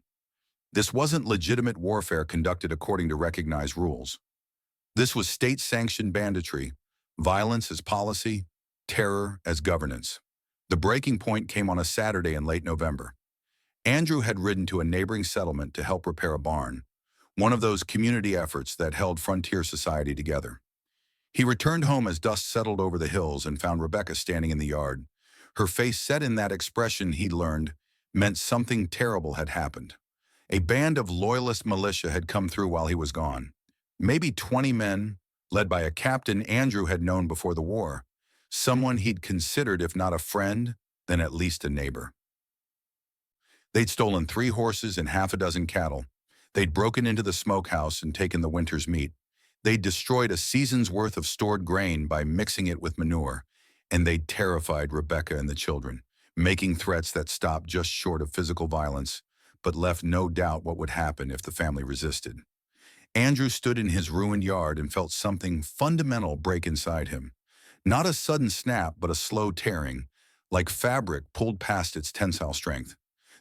[SPEAKER 1] This wasn't legitimate warfare conducted according to recognized rules. This was state-sanctioned banditry, violence as policy, terror as governance. The breaking point came on a Saturday in late November. Andrew had ridden to a neighboring settlement to help repair a barn, one of those community efforts that held frontier society together. He returned home as dust settled over the hills and found Rebecca standing in the yard. Her face set in that expression he'd learned meant something terrible had happened. A band of Loyalist militia had come through while he was gone. Maybe 20 men, led by a captain Andrew had known before the war, someone he'd considered if not a friend, then at least a neighbor. They'd stolen 3 horses and half a dozen cattle. They'd broken into the smokehouse and taken the winter's meat. They'd destroyed a season's worth of stored grain by mixing it with manure, and they'd terrified Rebecca and the children, making threats that stopped just short of physical violence, but left no doubt what would happen if the family resisted. Andrew stood in his ruined yard and felt something fundamental break inside him. Not a sudden snap, but a slow tearing, like fabric pulled past its tensile strength.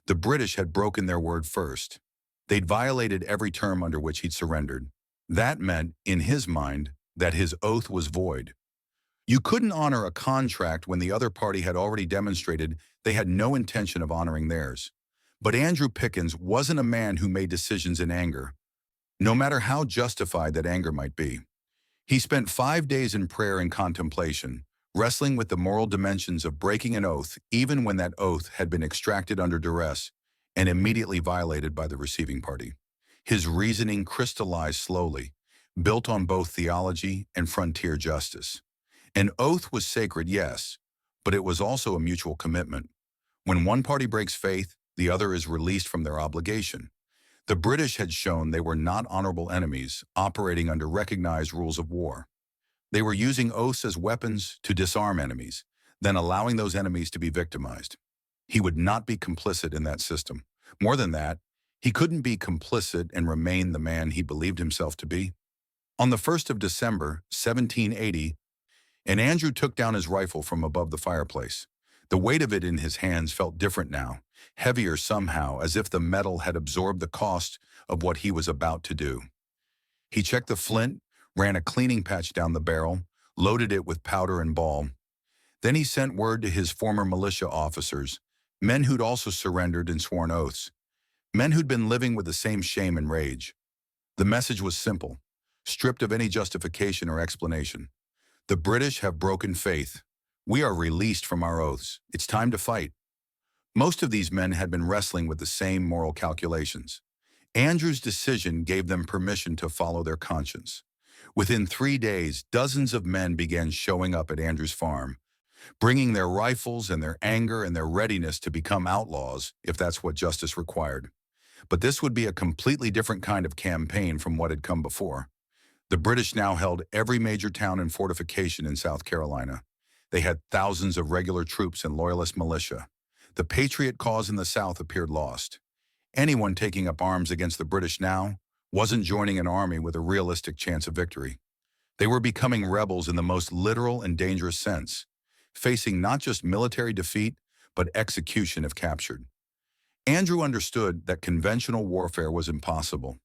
[SPEAKER 1] The British had broken their word first. They'd violated every term under which he'd surrendered. That meant, in his mind, that his oath was void. You couldn't honor a contract when the other party had already demonstrated they had no intention of honoring theirs. But Andrew Pickens wasn't a man who made decisions in anger, no matter how justified that anger might be. He spent 5 days in prayer and contemplation, wrestling with the moral dimensions of breaking an oath even when that oath had been extracted under duress and immediately violated by the receiving party. His reasoning crystallized slowly, built on both theology and frontier justice. An oath was sacred, yes, but it was also a mutual commitment. When one party breaks faith, the other is released from their obligation. The British had shown they were not honorable enemies operating under recognized rules of war. They were using oaths as weapons to disarm enemies, then allowing those enemies to be victimized. He would not be complicit in that system. More than that, he couldn't be complicit and remain the man he believed himself to be. On the 1st of December, 1780, Andrew took down his rifle from above the fireplace. The weight of it in his hands felt different now, heavier somehow, as if the metal had absorbed the cost of what he was about to do. He checked the flint, ran a cleaning patch down the barrel, loaded it with powder and ball. Then he sent word to his former militia officers, men who'd also surrendered and sworn oaths, men who'd been living with the same shame and rage. The message was simple, stripped of any justification or explanation. The British have broken faith. We are released from our oaths. It's time to fight. Most of these men had been wrestling with the same moral calculations. Andrew's decision gave them permission to follow their conscience. Within 3 days, dozens of men began showing up at Andrew's farm, bringing their rifles and their anger and their readiness to become outlaws if that's what justice required. But this would be a completely different kind of campaign from what had come before. The British now held every major town and fortification in South Carolina. They had thousands of regular troops and Loyalist militia. The Patriot cause in the South appeared lost. Anyone taking up arms against the British now wasn't joining an army with a realistic chance of victory. They were becoming rebels in the most literal and dangerous sense, facing not just military defeat, but execution if captured. Andrew understood that conventional warfare was impossible.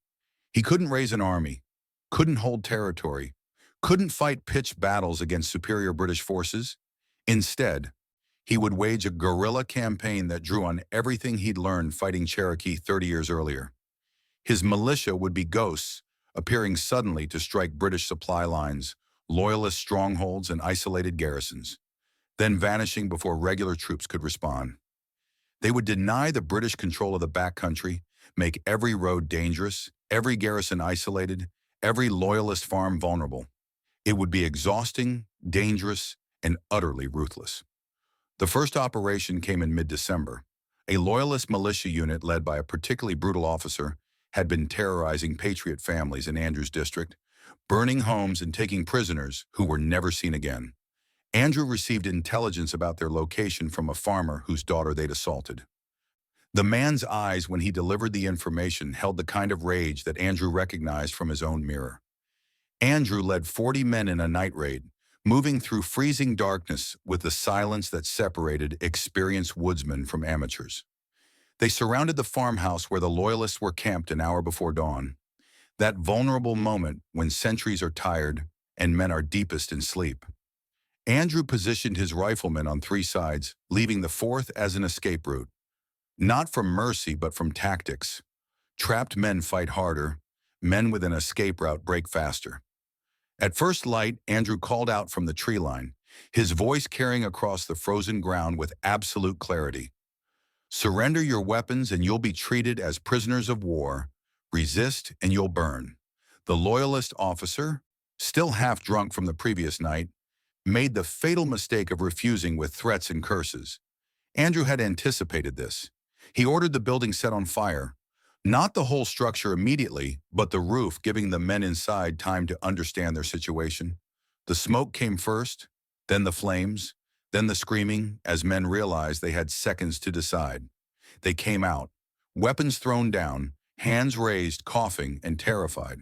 [SPEAKER 1] He couldn't raise an army, couldn't hold territory, couldn't fight pitched battles against superior British forces. Instead, he would wage a guerrilla campaign that drew on everything he'd learned fighting Cherokee 30 years earlier. His militia would be ghosts, appearing suddenly to strike British supply lines, Loyalist strongholds, and isolated garrisons, then vanishing before regular troops could respond. They would deny the British control of the backcountry, make every road dangerous, every garrison isolated, every Loyalist farm vulnerable. It would be exhausting, dangerous, and utterly ruthless. The first operation came in mid-December. A Loyalist militia unit led by a particularly brutal officer had been terrorizing Patriot families in Andrew's district, burning homes and taking prisoners who were never seen again. Andrew received intelligence about their location from a farmer whose daughter they'd assaulted. The man's eyes when he delivered the information held the kind of rage that Andrew recognized from his own mirror. Andrew led 40 men in a night raid, moving through freezing darkness with the silence that separated experienced woodsmen from amateurs. They surrounded the farmhouse where the Loyalists were camped an hour before dawn, that vulnerable moment when sentries are tired and men are deepest in sleep. Andrew positioned his riflemen on three sides, leaving the fourth as an escape route. Not from mercy, but from tactics. Trapped men fight harder. Men with an escape route break faster. At first light, Andrew called out from the tree line, his voice carrying across the frozen ground with absolute clarity. Surrender your weapons and you'll be treated as prisoners of war. Resist and you'll burn. The Loyalist officer, still half drunk from the previous night, made the fatal mistake of refusing with threats and curses. Andrew had anticipated this. He ordered the building set on fire. Not the whole structure immediately, but the roof, giving the men inside time to understand their situation. The smoke came first, then the flames, then the screaming, as men realized they had seconds to decide. They came out, weapons thrown down, hands raised, coughing and terrified.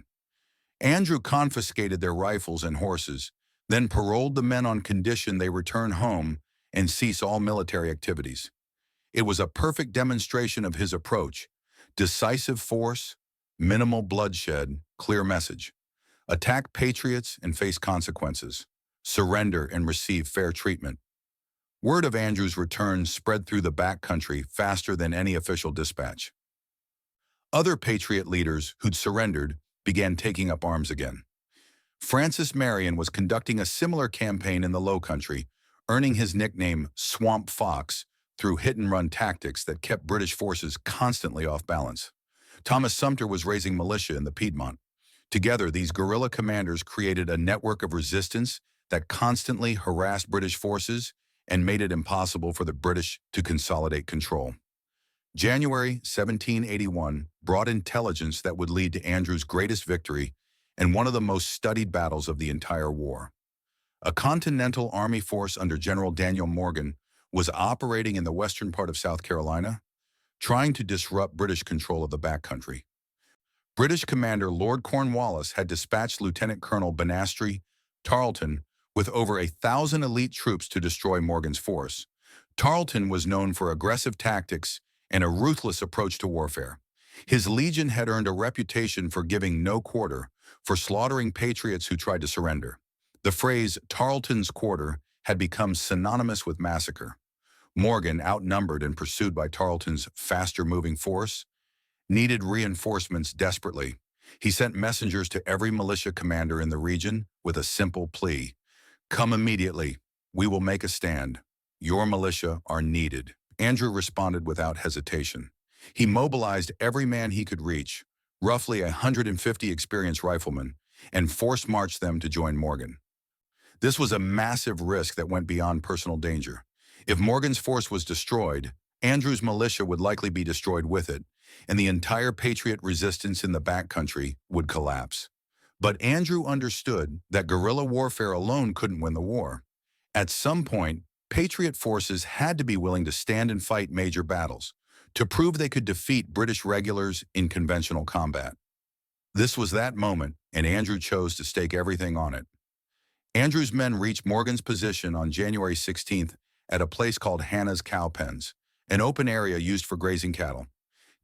[SPEAKER 1] Andrew confiscated their rifles and horses, then paroled the men on condition they return home and cease all military activities. It was a perfect demonstration of his approach. Decisive force, minimal bloodshed, clear message. Attack patriots and face consequences. Surrender and receive fair treatment. Word of Andrew's return spread through the backcountry faster than any official dispatch. Other patriot leaders who'd surrendered began taking up arms again. Francis Marion was conducting a similar campaign in the Low Country, earning his nickname Swamp Fox through hit-and-run tactics that kept British forces constantly off balance. Thomas Sumter was raising militia in the Piedmont. Together, these guerrilla commanders created a network of resistance that constantly harassed British forces and made it impossible for the British to consolidate control. January 1781 brought intelligence that would lead to Andrew's greatest victory and one of the most studied battles of the entire war. A Continental Army force under General Daniel Morgan was operating in the western part of South Carolina, trying to disrupt British control of the backcountry. British commander Lord Cornwallis had dispatched Lieutenant Colonel Banastre Tarleton with over 1,000 elite troops to destroy Morgan's force. Tarleton was known for aggressive tactics and a ruthless approach to warfare. His legion had earned a reputation for giving no quarter, for slaughtering patriots who tried to surrender. The phrase Tarleton's quarter had become synonymous with massacre. Morgan, outnumbered and pursued by Tarleton's faster-moving force, needed reinforcements desperately. He sent messengers to every militia commander in the region with a simple plea. Come immediately. We will make a stand. Your militia are needed. Andrew responded without hesitation. He mobilized every man he could reach, roughly 150 experienced riflemen, and force-marched them to join Morgan. This was a massive risk that went beyond personal danger. If Morgan's force was destroyed, Andrew's militia would likely be destroyed with it, and the entire Patriot resistance in the backcountry would collapse. But Andrew understood that guerrilla warfare alone couldn't win the war. At some point, Patriot forces had to be willing to stand and fight major battles, to prove they could defeat British regulars in conventional combat. This was that moment, and Andrew chose to stake everything on it. Andrew's men reached Morgan's position on January 16th at a place called Hannah's Cowpens, an open area used for grazing cattle.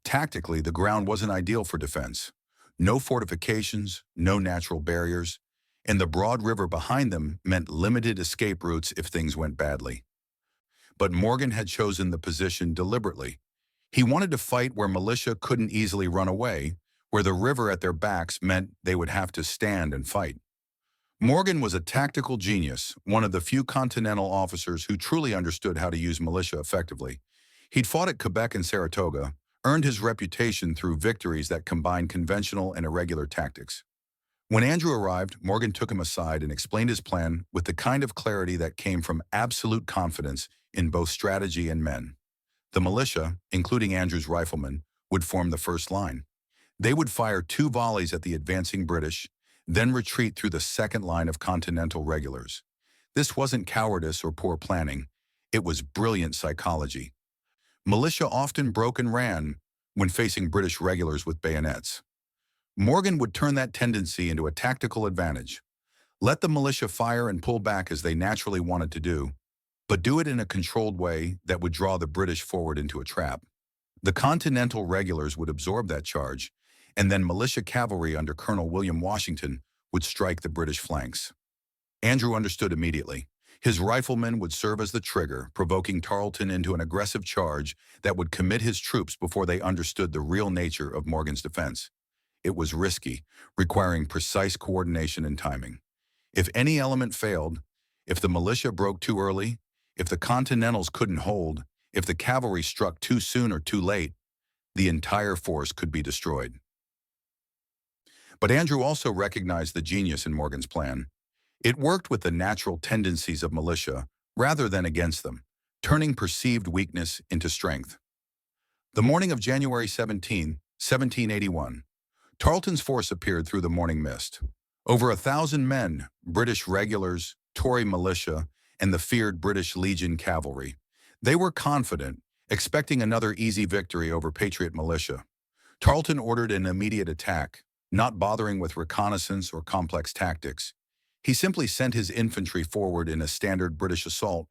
[SPEAKER 1] Tactically, the ground wasn't ideal for defense. No fortifications, no natural barriers, and the broad river behind them meant limited escape routes if things went badly. But Morgan had chosen the position deliberately. He wanted to fight where militia couldn't easily run away, where the river at their backs meant they would have to stand and fight. Morgan was a tactical genius, one of the few Continental officers who truly understood how to use militia effectively. He'd fought at Quebec and Saratoga, earned his reputation through victories that combined conventional and irregular tactics. When Andrew arrived, Morgan took him aside and explained his plan with the kind of clarity that came from absolute confidence in both strategy and men. The militia, including Andrew's riflemen, would form the first line. They would fire 2 volleys at the advancing British, then retreat through the second line of Continental regulars. This wasn't cowardice or poor planning. It was brilliant psychology. Militia often broke and ran when facing British regulars with bayonets. Morgan would turn that tendency into a tactical advantage. Let the militia fire and pull back as they naturally wanted to do, but do it in a controlled way that would draw the British forward into a trap. The Continental regulars would absorb that charge, and then militia cavalry under Colonel William Washington would strike the British flanks. Andrew understood immediately. His riflemen would serve as the trigger, provoking Tarleton into an aggressive charge that would commit his troops before they understood the real nature of Morgan's defense. It was risky, requiring precise coordination and timing. If any element failed, if the militia broke too early, if the Continentals couldn't hold, if the cavalry struck too soon or too late, the entire force could be destroyed. But Andrew also recognized the genius in Morgan's plan. It worked with the natural tendencies of militia rather than against them, turning perceived weakness into strength. The morning of January 17, 1781, Tarleton's force appeared through the morning mist. Over 1,000 men, British regulars, Tory militia, and the feared British Legion cavalry. They were confident, expecting another easy victory over Patriot militia. Tarleton ordered an immediate attack, not bothering with reconnaissance or complex tactics. He simply sent his infantry forward in a standard British assault,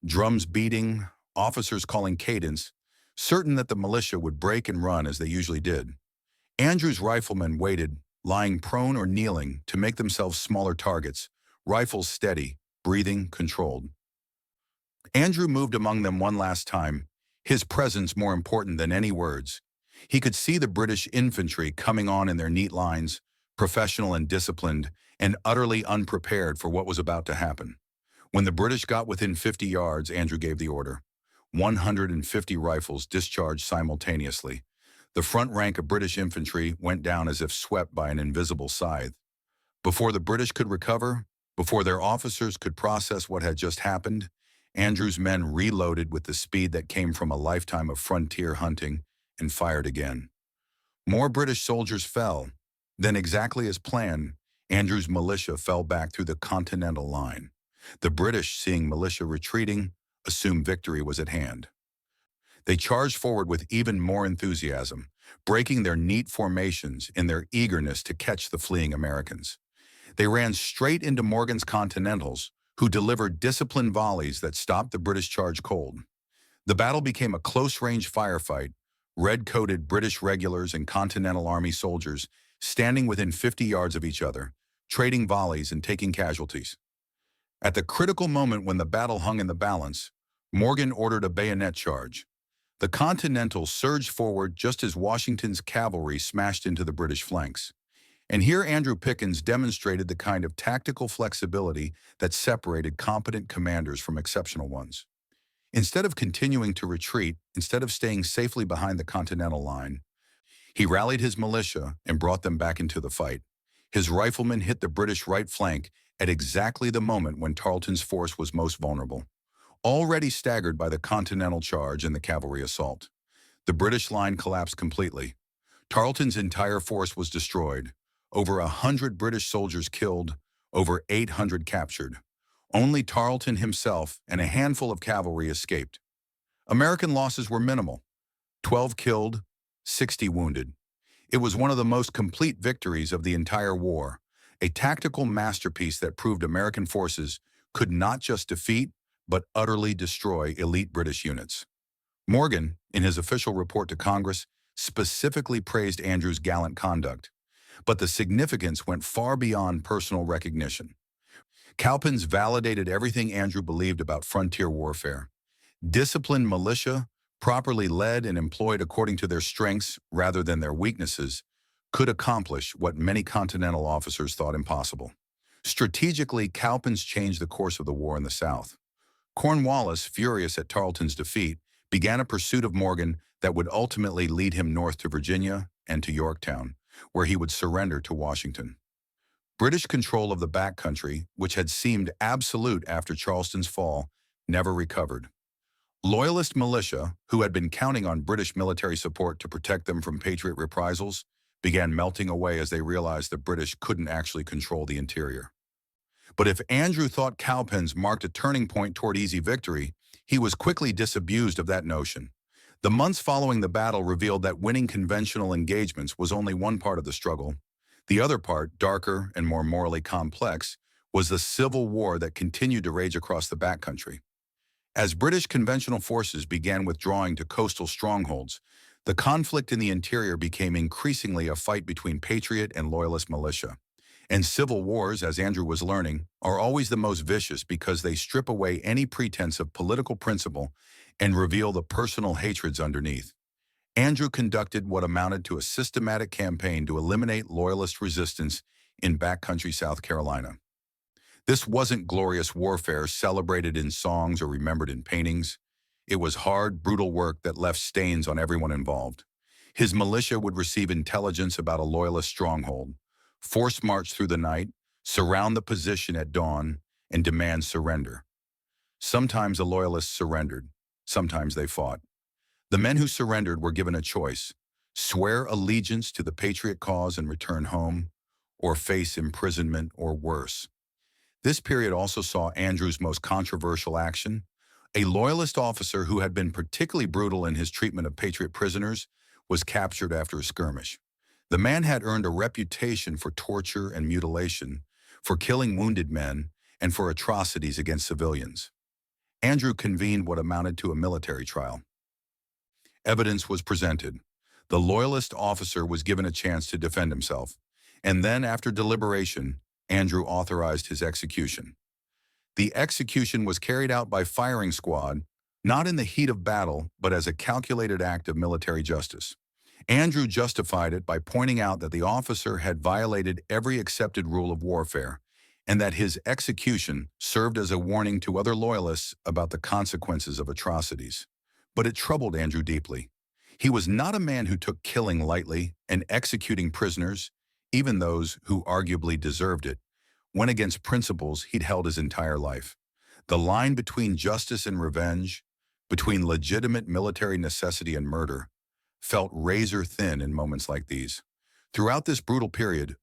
[SPEAKER 1] drums beating, officers calling cadence, certain that the militia would break and run as they usually did. Andrew's riflemen waited, lying prone or kneeling, to make themselves smaller targets, rifles steady, breathing controlled. Andrew moved among them one last time, his presence more important than any words. He could see the British infantry coming on in their neat lines, professional and disciplined, and utterly unprepared for what was about to happen. When the British got within 50 yards, Andrew gave the order. 150 rifles discharged simultaneously. The front rank of British infantry went down as if swept by an invisible scythe. Before the British could recover, before their officers could process what had just happened, Andrew's men reloaded with the speed that came from a lifetime of frontier hunting and fired again. More British soldiers fell. Then, exactly as planned, Andrew's militia fell back through the Continental line. The British, seeing militia retreating, assumed victory was at hand. They charged forward with even more enthusiasm, breaking their neat formations in their eagerness to catch the fleeing Americans. They ran straight into Morgan's Continentals, who delivered disciplined volleys that stopped the British charge cold. The battle became a close-range firefight, red-coated British regulars and Continental Army soldiers standing within 50 yards of each other, trading volleys and taking casualties. At the critical moment when the battle hung in the balance, Morgan ordered a bayonet charge. The Continentals surged forward just as Washington's cavalry smashed into the British flanks. And here Andrew Pickens demonstrated the kind of tactical flexibility that separated competent commanders from exceptional ones. Instead of continuing to retreat, instead of staying safely behind the Continental line, he rallied his militia and brought them back into the fight. His riflemen hit the British right flank at exactly the moment when Tarleton's force was most vulnerable, already staggered by the Continental charge and the cavalry assault. The British line collapsed completely. Tarleton's entire force was destroyed, over 100 British soldiers killed, over 800 captured. Only Tarleton himself and a handful of cavalry escaped. American losses were minimal: 12 killed, 60 wounded. It was one of the most complete victories of the entire war, a tactical masterpiece that proved American forces could not just defeat, but utterly destroy elite British units. Morgan, in his official report to Congress, specifically praised Andrew's gallant conduct, but the significance went far beyond personal recognition. Cowpens validated everything Andrew believed about frontier warfare. Disciplined militia, properly led and employed according to their strengths rather than their weaknesses, could accomplish what many Continental officers thought impossible. Strategically, Cowpens changed the course of the war in the South. Cornwallis, furious at Tarleton's defeat, began a pursuit of Morgan that would ultimately lead him north to Virginia and to Yorktown, where he would surrender to Washington. British control of the backcountry, which had seemed absolute after Charleston's fall, never recovered. Loyalist militia, who had been counting on British military support to protect them from Patriot reprisals, began melting away as they realized the British couldn't actually control the interior. But if Andrew thought Cowpens marked a turning point toward easy victory, he was quickly disabused of that notion. The months following the battle revealed that winning conventional engagements was only one part of the struggle. The other part, darker and more morally complex, was the civil war that continued to rage across the backcountry. As British conventional forces began withdrawing to coastal strongholds, the conflict in the interior became increasingly a fight between Patriot and Loyalist militia. And civil wars, as Andrew was learning, are always the most vicious because they strip away any pretense of political principle and reveal the personal hatreds underneath. Andrew conducted what amounted to a systematic campaign to eliminate Loyalist resistance in backcountry South Carolina. This wasn't glorious warfare celebrated in songs or remembered in paintings. It was hard, brutal work that left stains on everyone involved. His militia would receive intelligence about a Loyalist stronghold, force march through the night, surround the position at dawn, and demand surrender. Sometimes the Loyalists surrendered, sometimes they fought. The men who surrendered were given a choice: swear allegiance to the patriot cause and return home, or face imprisonment or worse. This period also saw Andrew's most controversial action. A Loyalist officer who had been particularly brutal in his treatment of Patriot prisoners was captured after a skirmish. The man had earned a reputation for torture and mutilation, for killing wounded men, and for atrocities against civilians. Andrew convened what amounted to a military trial. Evidence was presented. The Loyalist officer was given a chance to defend himself, and then, after deliberation, Andrew authorized his execution. The execution was carried out by firing squad, not in the heat of battle, but as a calculated act of military justice. Andrew justified it by pointing out that the officer had violated every accepted rule of warfare, and that his execution served as a warning to other Loyalists about the consequences of atrocities. But it troubled Andrew deeply. He was not a man who took killing lightly, and executing prisoners, even those who arguably deserved it, went against principles he'd held his entire life. The line between justice and revenge, between legitimate military necessity and murder, felt razor thin in moments like these. Throughout this brutal period,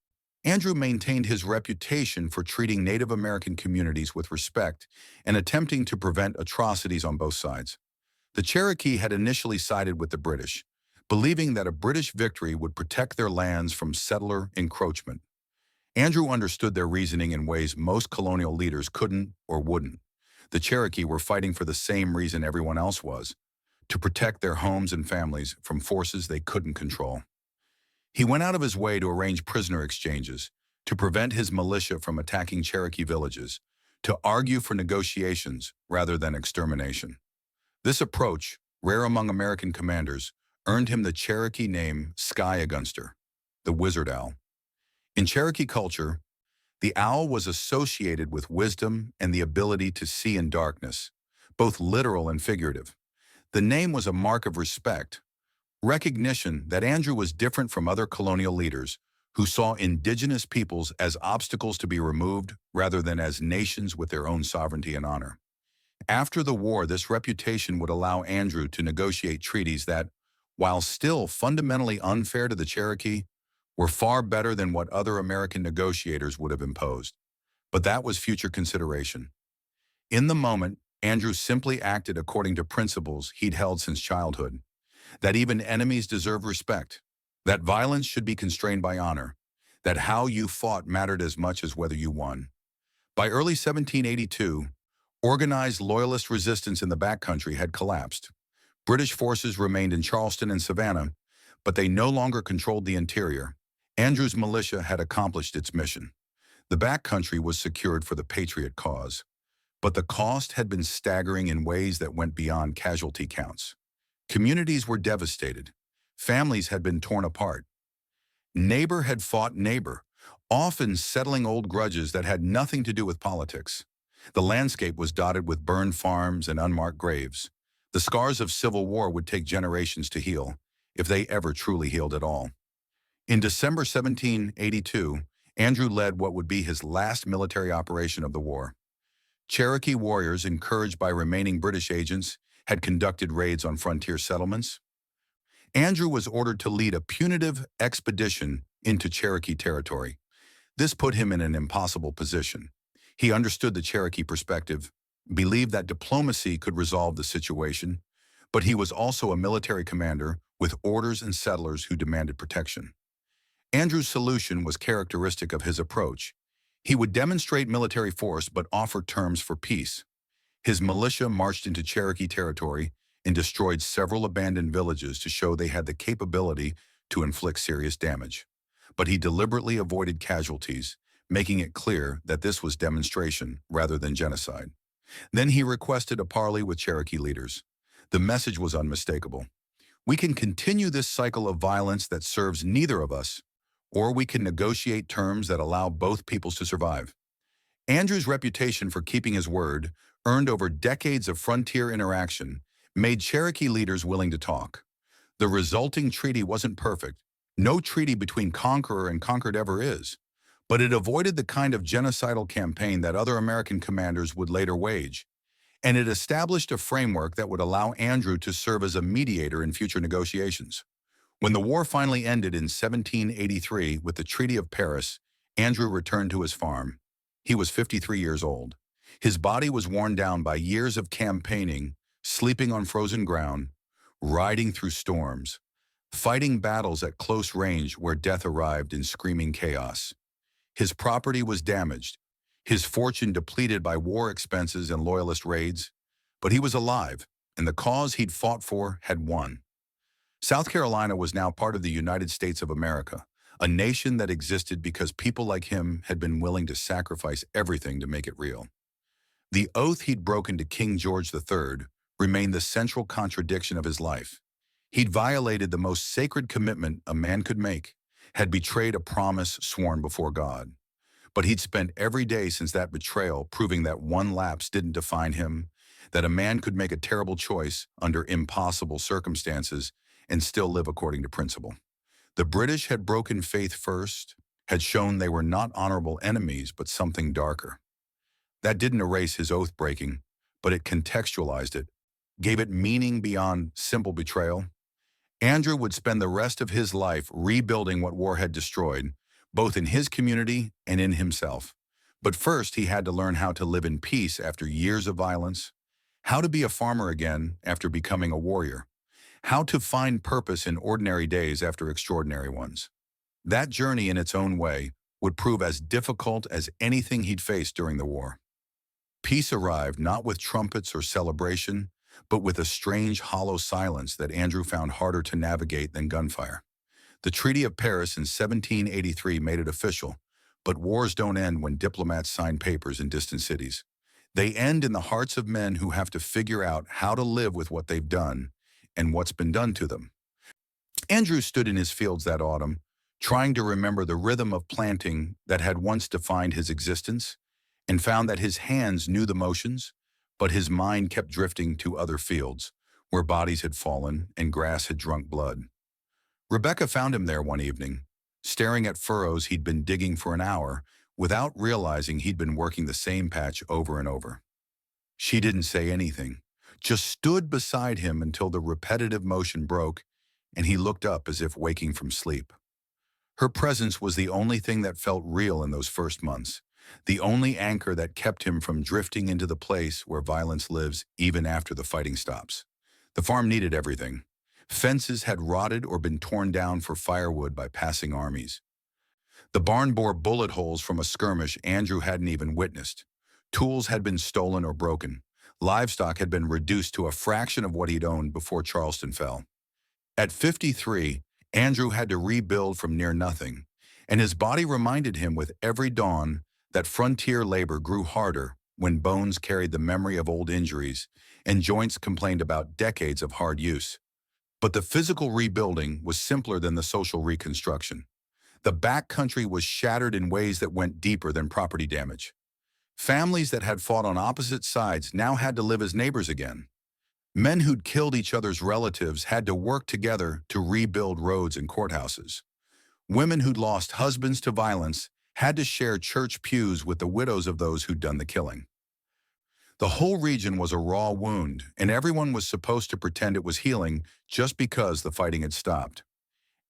[SPEAKER 1] Andrew maintained his reputation for treating Native American communities with respect and attempting to prevent atrocities on both sides. The Cherokee had initially sided with the British, believing that a British victory would protect their lands from settler encroachment. Andrew understood their reasoning in ways most colonial leaders couldn't or wouldn't. The Cherokee were fighting for the same reason everyone else was: to protect their homes and families from forces they couldn't control. He went out of his way to arrange prisoner exchanges, to prevent his militia from attacking Cherokee villages, to argue for negotiations rather than extermination. This approach, rare among American commanders, earned him the Cherokee name Skyagunster, the wizard owl. In Cherokee culture, the owl was associated with wisdom and the ability to see in darkness, both literal and figurative. The name was a mark of respect, recognition that Andrew was different from other colonial leaders who saw indigenous peoples as obstacles to be removed rather than as nations with their own sovereignty and honor. After the war, this reputation would allow Andrew to negotiate treaties that, while still fundamentally unfair to the Cherokee, were far better than what other American negotiators would have imposed. But that was future consideration. In the moment, Andrew simply acted according to principles he'd held since childhood: that even enemies deserve respect, that violence should be constrained by honor, that how you fought mattered as much as whether you won. By early 1782, organized Loyalist resistance in the backcountry had collapsed. British forces remained in Charleston and Savannah, but they no longer controlled the interior. Andrew's militia had accomplished its mission. The backcountry was secured for the Patriot cause, but the cost had been staggering in ways that went beyond casualty counts. Communities were devastated. Families had been torn apart. Neighbor had fought neighbor, often settling old grudges that had nothing to do with politics. The landscape was dotted with burned farms and unmarked graves. The scars of civil war would take generations to heal, if they ever truly healed at all. In December 1782, Andrew led what would be his last military operation of the war. Cherokee warriors, encouraged by remaining British agents, had conducted raids on frontier settlements. Andrew was ordered to lead a punitive expedition into Cherokee territory. This put him in an impossible position. He understood the Cherokee perspective, believed that diplomacy could resolve the situation, but he was also a military commander with orders and settlers who demanded protection. Andrew's solution was characteristic of his approach. He would demonstrate military force but offer terms for peace. His militia marched into Cherokee territory and destroyed several abandoned villages to show they had the capability to inflict serious damage. But he deliberately avoided casualties, making it clear that this was demonstration rather than genocide. Then he requested a parley with Cherokee leaders. The message was unmistakable. We can continue this cycle of violence that serves neither of us, or we can negotiate terms that allow both peoples to survive. Andrew's reputation for keeping his word, earned over decades of frontier interaction, made Cherokee leaders willing to talk. The resulting treaty wasn't perfect. No treaty between conqueror and conquered ever is. But it avoided the kind of genocidal campaign that other American commanders would later wage. And it established a framework that would allow Andrew to serve as a mediator in future negotiations. When the war finally ended in 1783 with the Treaty of Paris, Andrew returned to his farm. He was 53 years old. His body was worn down by years of campaigning, sleeping on frozen ground, riding through storms, fighting battles at close range where death arrived in screaming chaos. His property was damaged, his fortune depleted by war expenses and Loyalist raids, but he was alive, and the cause he'd fought for had won. South Carolina was now part of the United States of America, a nation that existed because people like him had been willing to sacrifice everything to make it real. The oath he'd broken to King George III remained the central contradiction of his life. He'd violated the most sacred commitment a man could make, had betrayed a promise sworn before God. But he'd spent every day since that betrayal proving that one lapse didn't define him, that a man could make a terrible choice under impossible circumstances and still live according to principle. The British had broken faith first, had shown they were not honorable enemies but something darker. That didn't erase his oath-breaking, but it contextualized it, gave it meaning beyond simple betrayal. Andrew would spend the rest of his life rebuilding what war had destroyed, both in his community and in himself. But first, he had to learn how to live in peace after years of violence, how to be a farmer again after becoming a warrior, how to find purpose in ordinary days after extraordinary ones. That journey in its own way would prove as difficult as anything he'd faced during the war. Peace arrived not with trumpets or celebration, but with a strange, hollow silence that Andrew found harder to navigate than gunfire. The Treaty of Paris in 1783 made it official, but wars don't end when diplomats sign papers in distant cities. They end in the hearts of men who have to figure out how to live with what they've done and what's been done to them. Andrew stood in his fields that autumn, trying to remember the rhythm of planting that had once defined his existence, and found that his hands knew the motions, but his mind kept drifting to other fields, where bodies had fallen and grass had drunk blood. Rebecca found him there one evening, staring at furrows he'd been digging for an hour, without realizing he'd been working the same patch over and over. She didn't say anything, just stood beside him until the repetitive motion broke, and he looked up as if waking from sleep. Her presence was the only thing that felt real in those first months, the only anchor that kept him from drifting into the place where violence lives even after the fighting stops. The farm needed everything. Fences had rotted or been torn down for firewood by passing armies. The barn bore bullet holes from a skirmish Andrew hadn't even witnessed. Tools had been stolen or broken. Livestock had been reduced to a fraction of what he'd owned before Charleston fell. At 53, Andrew had to rebuild from near nothing, and his body reminded him with every dawn that frontier labor grew harder when bones carried the memory of old injuries and joints complained about decades of hard use. But the physical rebuilding was simpler than the social reconstruction. The backcountry was shattered in ways that went deeper than property damage. Families that had fought on opposite sides now had to live as neighbors again. Men who'd killed each other's relatives had to work together to rebuild roads and courthouses. Women who'd lost husbands to violence had to share church pews with the widows of those who'd done the killing. The whole region was a raw wound, and everyone was supposed to pretend it was healing just because the fighting had stopped.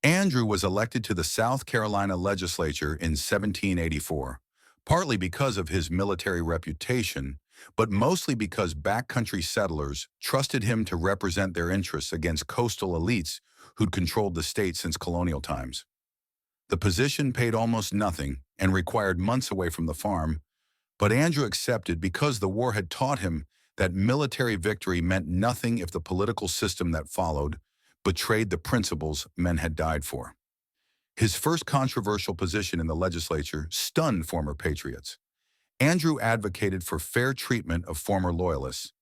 [SPEAKER 1] Andrew was elected to the South Carolina legislature in 1784, partly because of his military reputation, but mostly because backcountry settlers trusted him to represent their interests against coastal elites who'd controlled the state since colonial times. The position paid almost nothing and required months away from the farm, but Andrew accepted because the war had taught him that military victory meant nothing if the political system that followed betrayed the principles men had died for. His first controversial position in the legislature stunned former patriots. Andrew advocated for fair treatment of former Loyalists,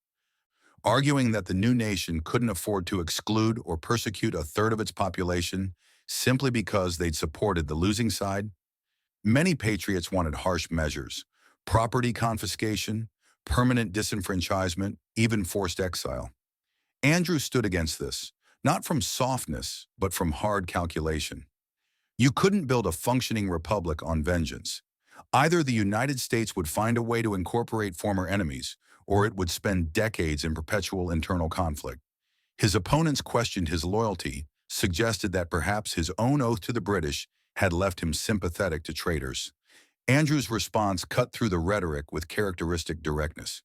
[SPEAKER 1] arguing that the new nation couldn't afford to exclude or persecute a third of its population simply because they'd supported the losing side. Many patriots wanted harsh measures: property confiscation, permanent disenfranchisement, even forced exile. Andrew stood against this, not from softness, but from hard calculation. You couldn't build a functioning republic on vengeance. Either the United States would find a way to incorporate former enemies, or it would spend decades in perpetual internal conflict. His opponents questioned his loyalty, suggested that perhaps his own oath to the British had left him sympathetic to traitors. Andrew's response cut through the rhetoric with characteristic directness.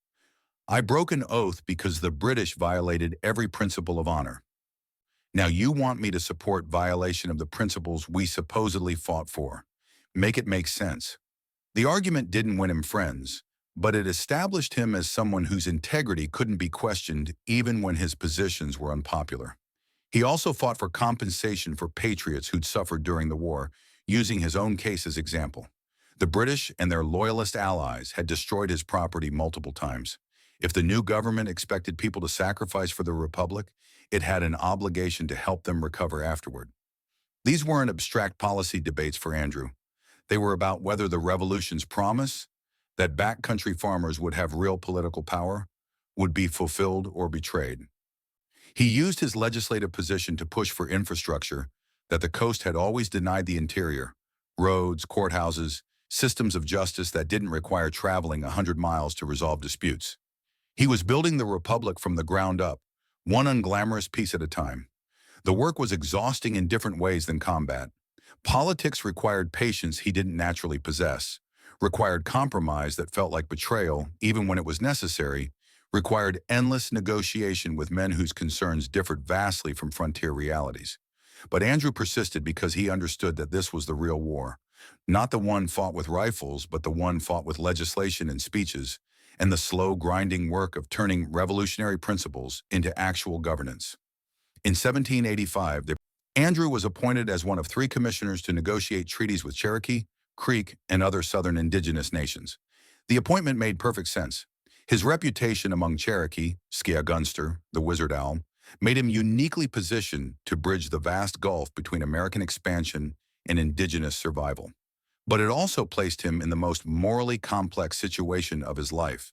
[SPEAKER 1] "I broke an oath because the British violated every principle of honor. Now you want me to support violation of the principles we supposedly fought for. Make it make sense." The argument didn't win him friends, but it established him as someone whose integrity couldn't be questioned even when his positions were unpopular. He also fought for compensation for patriots who'd suffered during the war, using his own case as example. The British and their Loyalist allies had destroyed his property multiple times. If the new government expected people to sacrifice for the Republic, it had an obligation to help them recover afterward. These weren't abstract policy debates for Andrew. They were about whether the revolution's promise, that backcountry farmers would have real political power, would be fulfilled or betrayed. He used his legislative position to push for infrastructure that the coast had always denied the interior: roads, courthouses, systems of justice that didn't require traveling 100 miles to resolve disputes. He was building the Republic from the ground up, one unglamorous piece at a time. The work was exhausting in different ways than combat. Politics required patience he didn't naturally possess, required compromise that felt like betrayal even when it was necessary, required endless negotiation with men whose concerns differed vastly from frontier realities. But Andrew persisted because he understood that this was the real war, not the one fought with rifles, but the one fought with legislation and speeches, and the slow, grinding work of turning revolutionary principles into actual governance. In 1785, Andrew was appointed as one of 3 commissioners to negotiate treaties with Cherokee, Creek, and other southern indigenous nations. The appointment made perfect sense. His reputation among Cherokee, Skyagunster, the Wizard Owl, made him uniquely positioned to bridge the vast gulf between American expansion and indigenous survival. But it also placed him in the most morally complex situation of his life,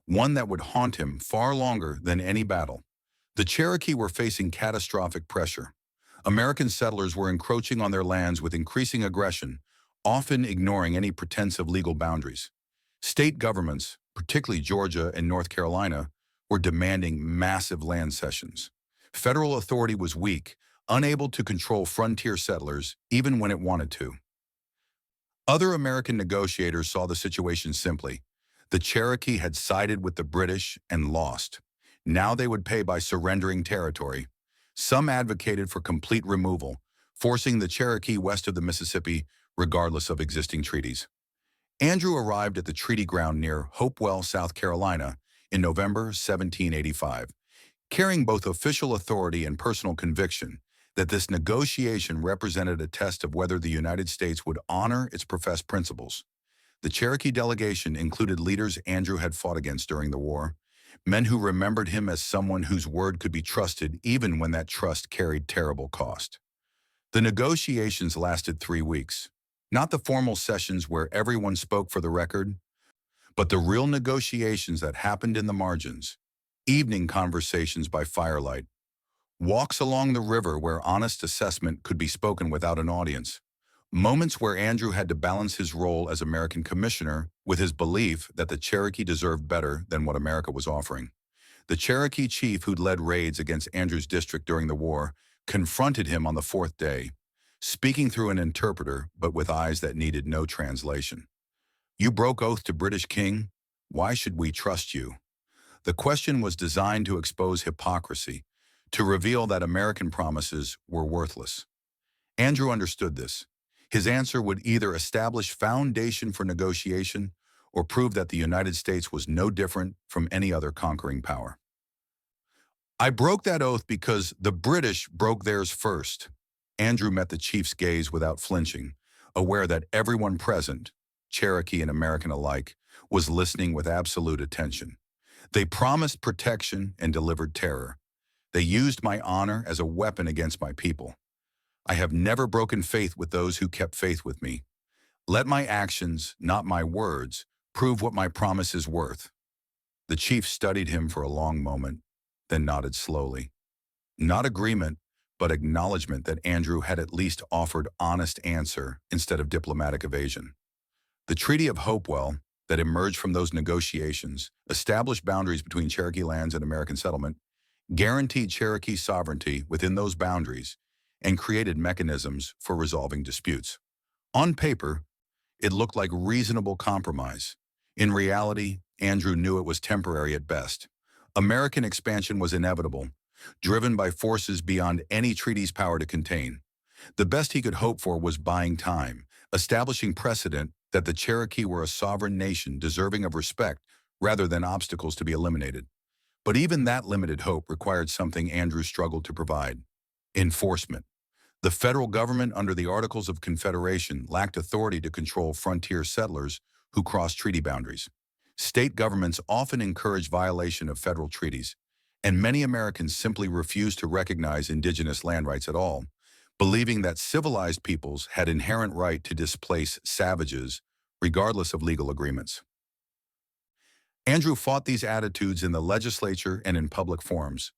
[SPEAKER 1] one that would haunt him far longer than any battle. The Cherokee were facing catastrophic pressure. American settlers were encroaching on their lands with increasing aggression, often ignoring any pretense of legal boundaries. State governments, particularly Georgia and North Carolina, were demanding massive land cessions. Federal authority was weak, unable to control frontier settlers even when it wanted to. Other American negotiators saw the situation simply. The Cherokee had sided with the British and lost. Now they would pay by surrendering territory. Some advocated for complete removal, forcing the Cherokee west of the Mississippi regardless of existing treaties. Andrew arrived at the treaty ground near Hopewell, South Carolina, in November 1785, carrying both official authority and personal conviction that this negotiation represented a test of whether the United States would honor its professed principles. The Cherokee delegation included leaders Andrew had fought against during the war, men who remembered him as someone whose word could be trusted even when that trust carried terrible cost. The negotiations lasted 3 weeks, not the formal sessions where everyone spoke for the record, but the real negotiations that happened in the margins: evening conversations by firelight, walks along the river where honest assessment could be spoken without an audience, moments where Andrew had to balance his role as American commissioner with his belief that the Cherokee deserved better than what America was offering. The Cherokee chief who'd led raids against Andrew's district during the war confronted him on the 4th day, speaking through an interpreter but with eyes that needed no translation. "You broke oath to British king. Why should we trust you?" The question was designed to expose hypocrisy, to reveal that American promises were worthless. Andrew understood this. His answer would either establish foundation for negotiation or prove that the United States was no different from any other conquering power. "I broke that oath because the British broke theirs first." Andrew met the chief's gaze without flinching, aware that everyone present, Cherokee and American alike, was listening with absolute attention. They promised protection and delivered terror. They used my honor as a weapon against my people. I have never broken faith with those who kept faith with me. Let my actions, not my words, prove what my promise is worth. The chief studied him for a long moment, then nodded slowly. Not agreement, but acknowledgement that Andrew had at least offered honest answer instead of diplomatic evasion. The Treaty of Hopewell that emerged from those negotiations established boundaries between Cherokee lands and American settlement, guaranteed Cherokee sovereignty within those boundaries, and created mechanisms for resolving disputes. On paper, it looked like reasonable compromise. In reality, Andrew knew it was temporary at best. American expansion was inevitable, driven by forces beyond any treaty's power to contain. The best he could hope for was buying time, establishing precedent that the Cherokee were a sovereign nation deserving of respect rather than obstacles to be eliminated. But even that limited hope required something Andrew struggled to provide: enforcement. The federal government under the Articles of Confederation lacked authority to control frontier settlers who crossed treaty boundaries. State governments often encouraged violation of federal treaties, and many Americans simply refused to recognize indigenous land rights at all, believing that civilized peoples had inherent right to displace savages, regardless of legal agreements. Andrew fought these attitudes in the legislature and in public forums,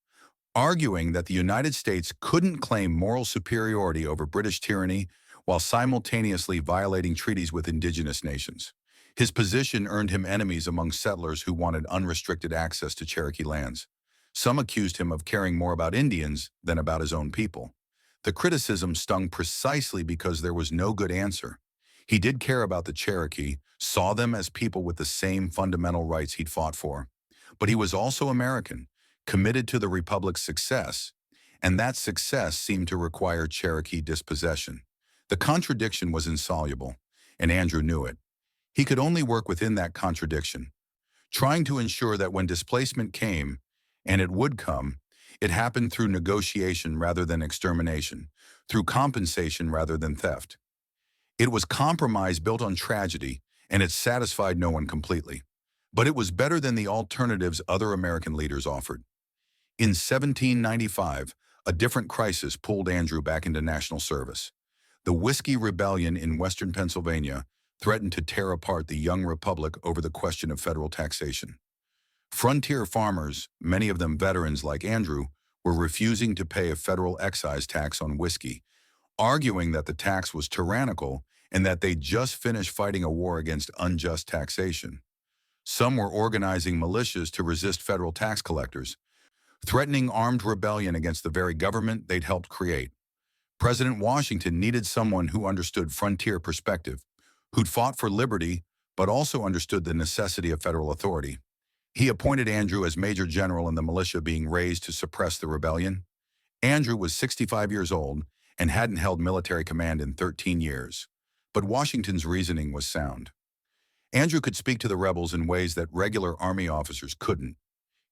[SPEAKER 1] arguing that the United States couldn't claim moral superiority over British tyranny while simultaneously violating treaties with indigenous nations. His position earned him enemies among settlers who wanted unrestricted access to Cherokee lands. Some accused him of caring more about Indians than about his own people. The criticism stung precisely because there was no good answer. He did care about the Cherokee, saw them as people with the same fundamental rights he'd fought for. But he was also American, committed to the Republic's success, and that success seemed to require Cherokee dispossession. The contradiction was insoluble, and Andrew knew it. He could only work within that contradiction, trying to ensure that when displacement came, and it would come, it happened through negotiation rather than extermination, through compensation rather than theft. It was compromise built on tragedy, and it satisfied no one completely. But it was better than the alternatives other American leaders offered. In 1795, a different crisis pulled Andrew back into national service. The Whiskey Rebellion in western Pennsylvania threatened to tear apart the young republic over the question of federal taxation. Frontier farmers, many of them veterans like Andrew, were refusing to pay a federal excise tax on whiskey, arguing that the tax was tyrannical and that they'd just finished fighting a war against unjust taxation. Some were organizing militias to resist federal tax collectors, threatening armed rebellion against the very government they'd helped create. President Washington needed someone who understood frontier perspective, who'd fought for liberty, but also understood the necessity of federal authority. He appointed Andrew as Major General in the militia being raised to suppress the rebellion. Andrew was 65 years old and hadn't held military command in 13 years. But Washington's reasoning was sound. Andrew could speak to the rebels in ways that regular Army officers couldn't.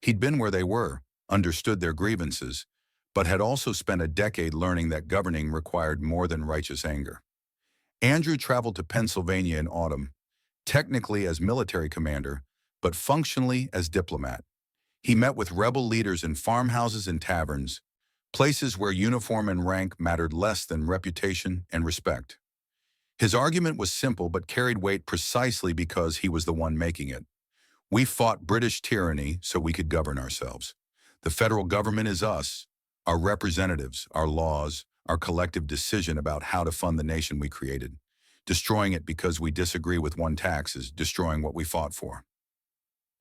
[SPEAKER 1] He'd been where they were, understood their grievances, but had also spent a decade learning that governing required more than righteous anger. Andrew traveled to Pennsylvania in autumn, technically as military commander, but functionally as diplomat. He met with rebel leaders in farmhouses and taverns, places where uniform and rank mattered less than reputation and respect. His argument was simple but carried weight precisely because he was the one making it. We fought British tyranny so we could govern ourselves. The federal government is us, our representatives, our laws, our collective decision about how to fund the nation we created. Destroying it because we disagree with one tax is destroying what we fought for.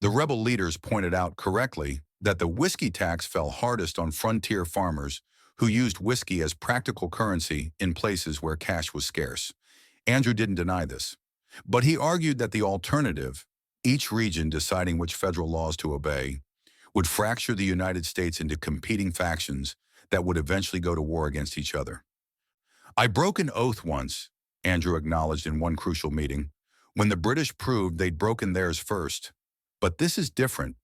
[SPEAKER 1] The rebel leaders pointed out correctly that the whiskey tax fell hardest on frontier farmers who used whiskey as practical currency in places where cash was scarce. Andrew didn't deny this, but he argued that the alternative, each region deciding which federal laws to obey, would fracture the United States into competing factions that would eventually go to war against each other. "I broke an oath once," Andrew acknowledged in one crucial meeting, "when the British proved they'd broken theirs first. But this is different.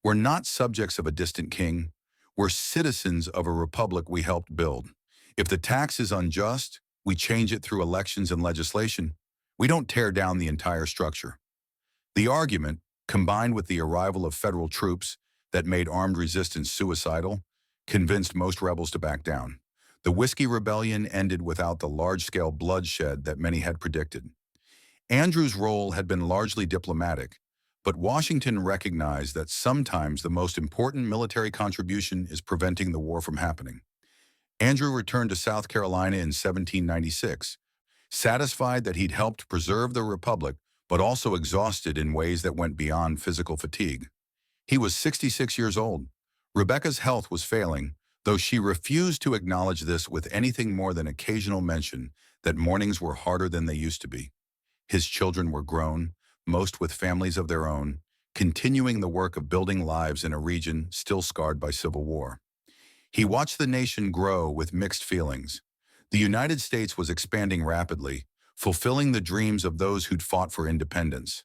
[SPEAKER 1] We're not subjects of a distant king. We're citizens of a republic we helped build. If the tax is unjust, we change it through elections and legislation. We don't tear down the entire structure. The argument, combined with the arrival of federal troops that made armed resistance suicidal, convinced most rebels to back down. The Whiskey Rebellion ended without the large-scale bloodshed that many had predicted. Andrew's role had been largely diplomatic, but Washington recognized that sometimes the most important military contribution is preventing the war from happening. Andrew returned to South Carolina in 1796, satisfied that he'd helped preserve the Republic, but also exhausted in ways that went beyond physical fatigue. He was 66 years old. Rebecca's health was failing, though she refused to acknowledge this with anything more than occasional mention that mornings were harder than they used to be. His children were grown, most with families of their own, continuing the work of building lives in a region still scarred by civil war. He watched the nation grow with mixed feelings. The United States was expanding rapidly, fulfilling the dreams of those who'd fought for independence.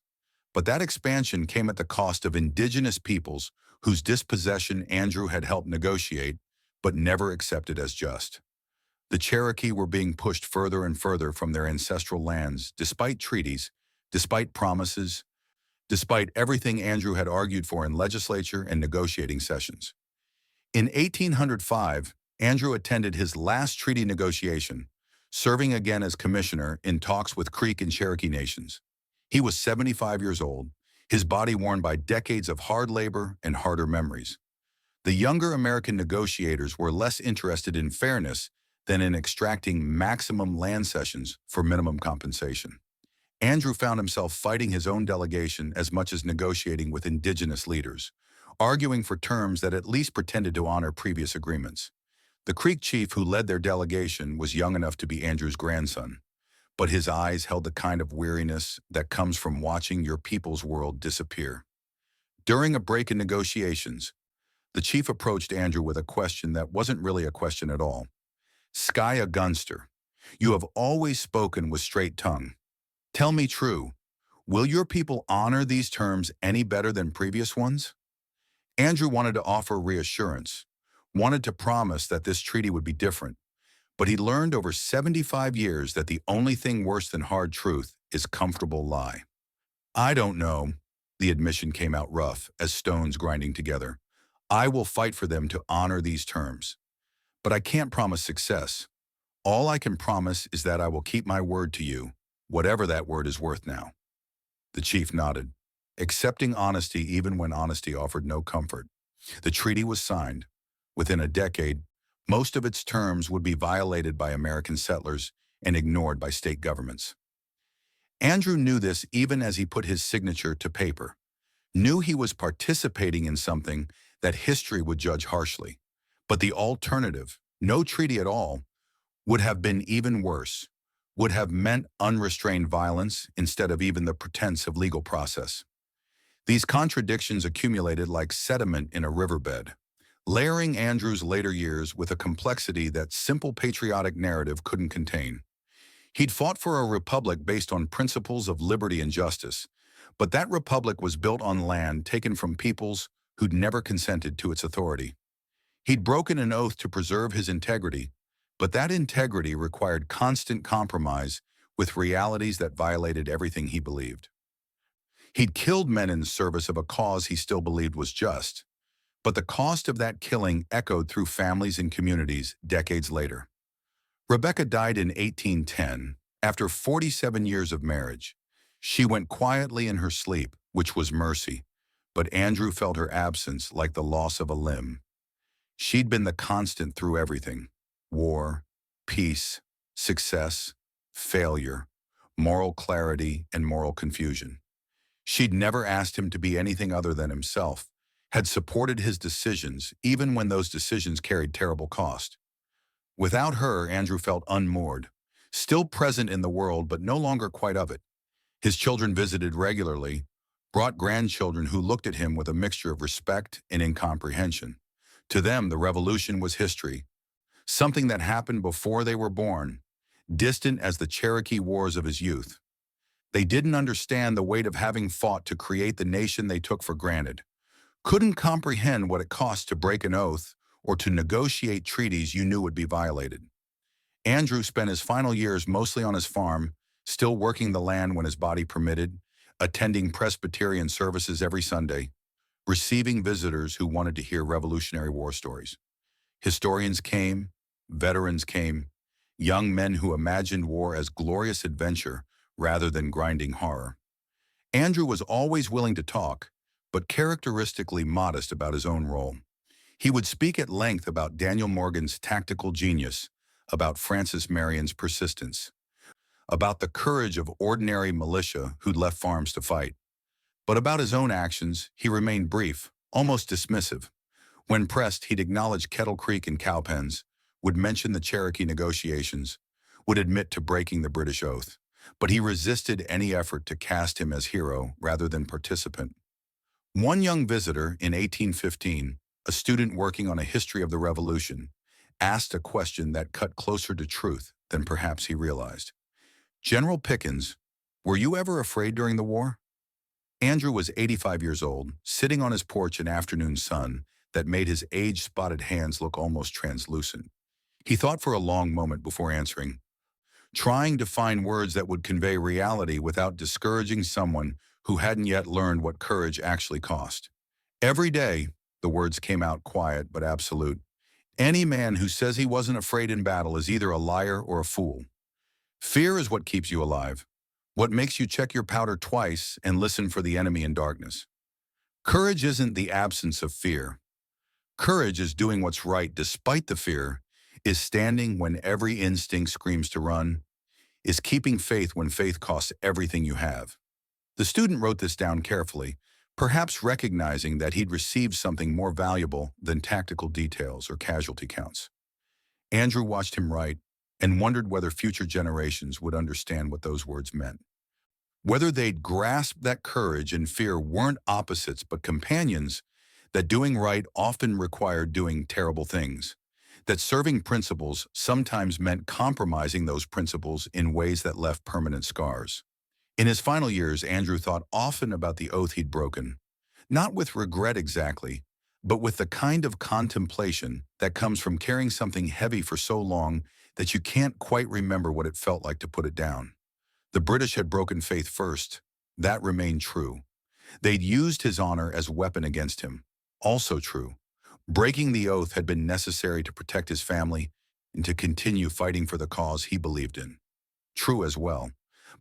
[SPEAKER 1] But that expansion came at the cost of indigenous peoples whose dispossession Andrew had helped negotiate, but never accepted as just. The Cherokee were being pushed further and further from their ancestral lands, despite treaties, despite promises, despite everything Andrew had argued for in legislature and negotiating sessions. In 1805, Andrew attended his last treaty negotiation, serving again as commissioner in talks with Creek and Cherokee nations. He was 75 years old, his body worn by decades of hard labor and harder memories. The younger American negotiators were less interested in fairness than in extracting maximum land cessions for minimum compensation. Andrew found himself fighting his own delegation as much as negotiating with indigenous leaders, arguing for terms that at least pretended to honor previous agreements. The Creek chief who led their delegation was young enough to be Andrew's grandson, but his eyes held the kind of weariness that comes from watching your people's world disappear. During a break in negotiations, the chief approached Andrew with a question that wasn't really a question at all. "Skyagunster, you have always spoken with straight tongue. Tell me true, will your people honor these terms any better than previous ones?" Andrew wanted to offer reassurance, wanted to promise that this treaty would be different, but he learned over 75 years that the only thing worse than hard truth is comfortable lie. "I don't know," the admission came out rough as stones grinding together. "I will fight for them to honor these terms. But I can't promise success. All I can promise is that I will keep my word to you, whatever that word is worth now." The chief nodded, accepting honesty even when honesty offered no comfort. The treaty was signed. Within a decade, most of its terms would be violated by American settlers and ignored by state governments. Andrew knew this even as he put his signature to paper, knew he was participating in something that history would judge harshly. But the alternative, no treaty at all, would have been even worse, would have meant unrestrained violence instead of even the pretense of legal process. These contradictions accumulated like sediment in a riverbed, layering Andrew's later years with a complexity that simple patriotic narrative couldn't contain. He'd fought for a republic based on principles of liberty and justice, but that republic was built on land taken from peoples who'd never consented to its authority. He'd broken an oath to preserve his integrity, but that integrity required constant compromise with realities that violated everything he believed. He'd killed men in service of a cause he still believed was just, but the cost of that killing echoed through families and communities decades later. Rebecca died in 1810, after 47 years of marriage. She went quietly in her sleep, which was mercy, but Andrew felt her absence like the loss of a limb. She'd been the constant through everything: war, peace, success, failure, moral clarity, and moral confusion. She'd never asked him to be anything other than himself, had supported his decisions even when those decisions carried terrible cost. Without her, Andrew felt unmoored, still present in the world but no longer quite of it. His children visited regularly, brought grandchildren who looked at him with a mixture of respect and incomprehension. To them, the revolution was history, something that happened before they were born, distant as the Cherokee wars of his youth. They didn't understand the weight of having fought to create the nation they took for granted, couldn't comprehend what it cost to break an oath or to negotiate treaties you knew would be violated. Andrew spent his final years mostly on his farm, still working the land when his body permitted, attending Presbyterian services every Sunday, receiving visitors who wanted to hear Revolutionary War stories. Historians came, veterans came, young men who imagined war as glorious adventure rather than grinding horror. Andrew was always willing to talk, but characteristically modest about his own role. He would speak at length about Daniel Morgan's tactical genius, about Francis Marion's persistence, about the courage of ordinary militia who'd left farms to fight. But about his own actions, he remained brief, almost dismissive. When pressed, he'd acknowledge Kettle Creek and Cowpens, would mention the Cherokee negotiations, would admit to breaking the British oath. But he resisted any effort to cast him as hero rather than participant. One young visitor in 1815, a student working on a history of the Revolution, asked a question that cut closer to truth than perhaps he realized. General Pickens, were you ever afraid during the war? Andrew was 85 years old, sitting on his porch in afternoon sun that made his age-spotted hands look almost translucent. He thought for a long moment before answering, trying to find words that would convey reality without discouraging someone who hadn't yet learned what courage actually cost. Every day, the words came out quiet but absolute. Any man who says he wasn't afraid in battle is either a liar or a fool. Fear is what keeps you alive, what makes you check your powder twice and listen for the enemy in darkness. Courage isn't the absence of fear. Courage is doing what's right despite the fear, is standing when every instinct screams to run, is keeping faith when faith costs everything you have. The student wrote this down carefully, perhaps recognizing that he'd received something more valuable than tactical details or casualty counts. Andrew watched him write and wondered whether future generations would understand what those words meant. Whether they'd grasp that courage and fear weren't opposites but companions, that doing right often required doing terrible things, that serving principles sometimes meant compromising those principles in ways that left permanent scars. In his final years, Andrew thought often about the oath he'd broken, not with regret exactly, but with the kind of contemplation that comes from carrying something heavy for so long that you can't quite remember what it felt like to put it down. The British had broken faith first. That remained true. They'd used his honor as a weapon against him. Also true. Breaking the oath had been necessary to protect his family and to continue fighting for the cause he believed in. True as well.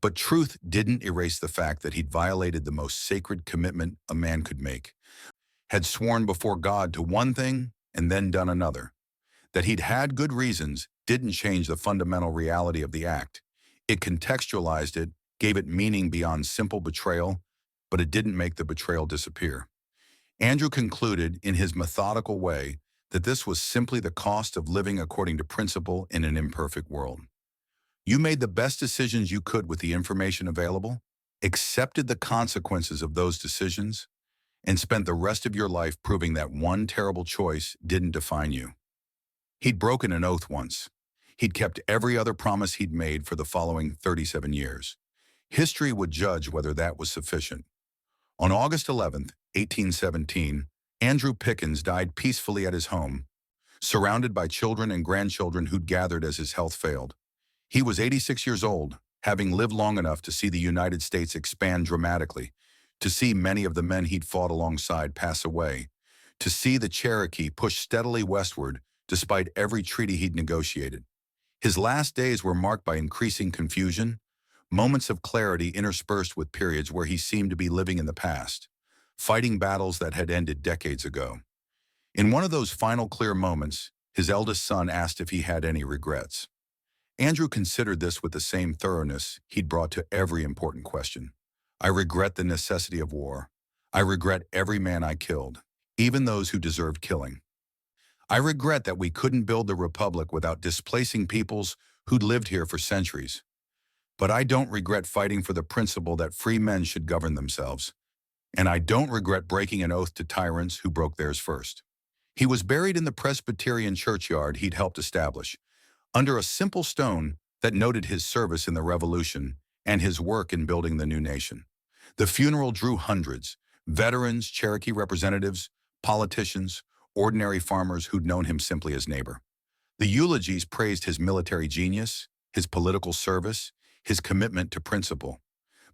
[SPEAKER 1] But truth didn't erase the fact that he'd violated the most sacred commitment a man could make, had sworn before God to one thing and then done another. That he'd had good reasons didn't change the fundamental reality of the act. It contextualized it, gave it meaning beyond simple betrayal, but it didn't make the betrayal disappear. Andrew concluded in his methodical way that this was simply the cost of living according to principle in an imperfect world. You made the best decisions you could with the information available, accepted the consequences of those decisions, and spent the rest of your life proving that one terrible choice didn't define you. He'd broken an oath once. He'd kept every other promise he'd made for the following 37 years. History would judge whether that was sufficient. On August 11th, 1817, Andrew Pickens died peacefully at his home, surrounded by children and grandchildren who'd gathered as his health failed. He was 86 years old, having lived long enough to see the United States expand dramatically, to see many of the men he'd fought alongside pass away, to see the Cherokee push steadily westward despite every treaty he'd negotiated. His last days were marked by increasing confusion, moments of clarity interspersed with periods where he seemed to be living in the past, fighting battles that had ended decades ago. In one of those final clear moments, his eldest son asked if he had any regrets. Andrew considered this with the same thoroughness he'd brought to every important question. I regret the necessity of war. I regret every man I killed, even those who deserved killing. I regret that we couldn't build the republic without displacing peoples who'd lived here for centuries. But I don't regret fighting for the principle that free men should govern themselves. And I don't regret breaking an oath to tyrants who broke theirs first. He was buried in the Presbyterian churchyard he'd helped establish, under a simple stone that noted his service in the Revolution and his work in building the new nation. The funeral drew hundreds, veterans, Cherokee representatives, politicians, ordinary farmers who'd known him simply as neighbor. The eulogies praised his military genius, his political service, his commitment to principle.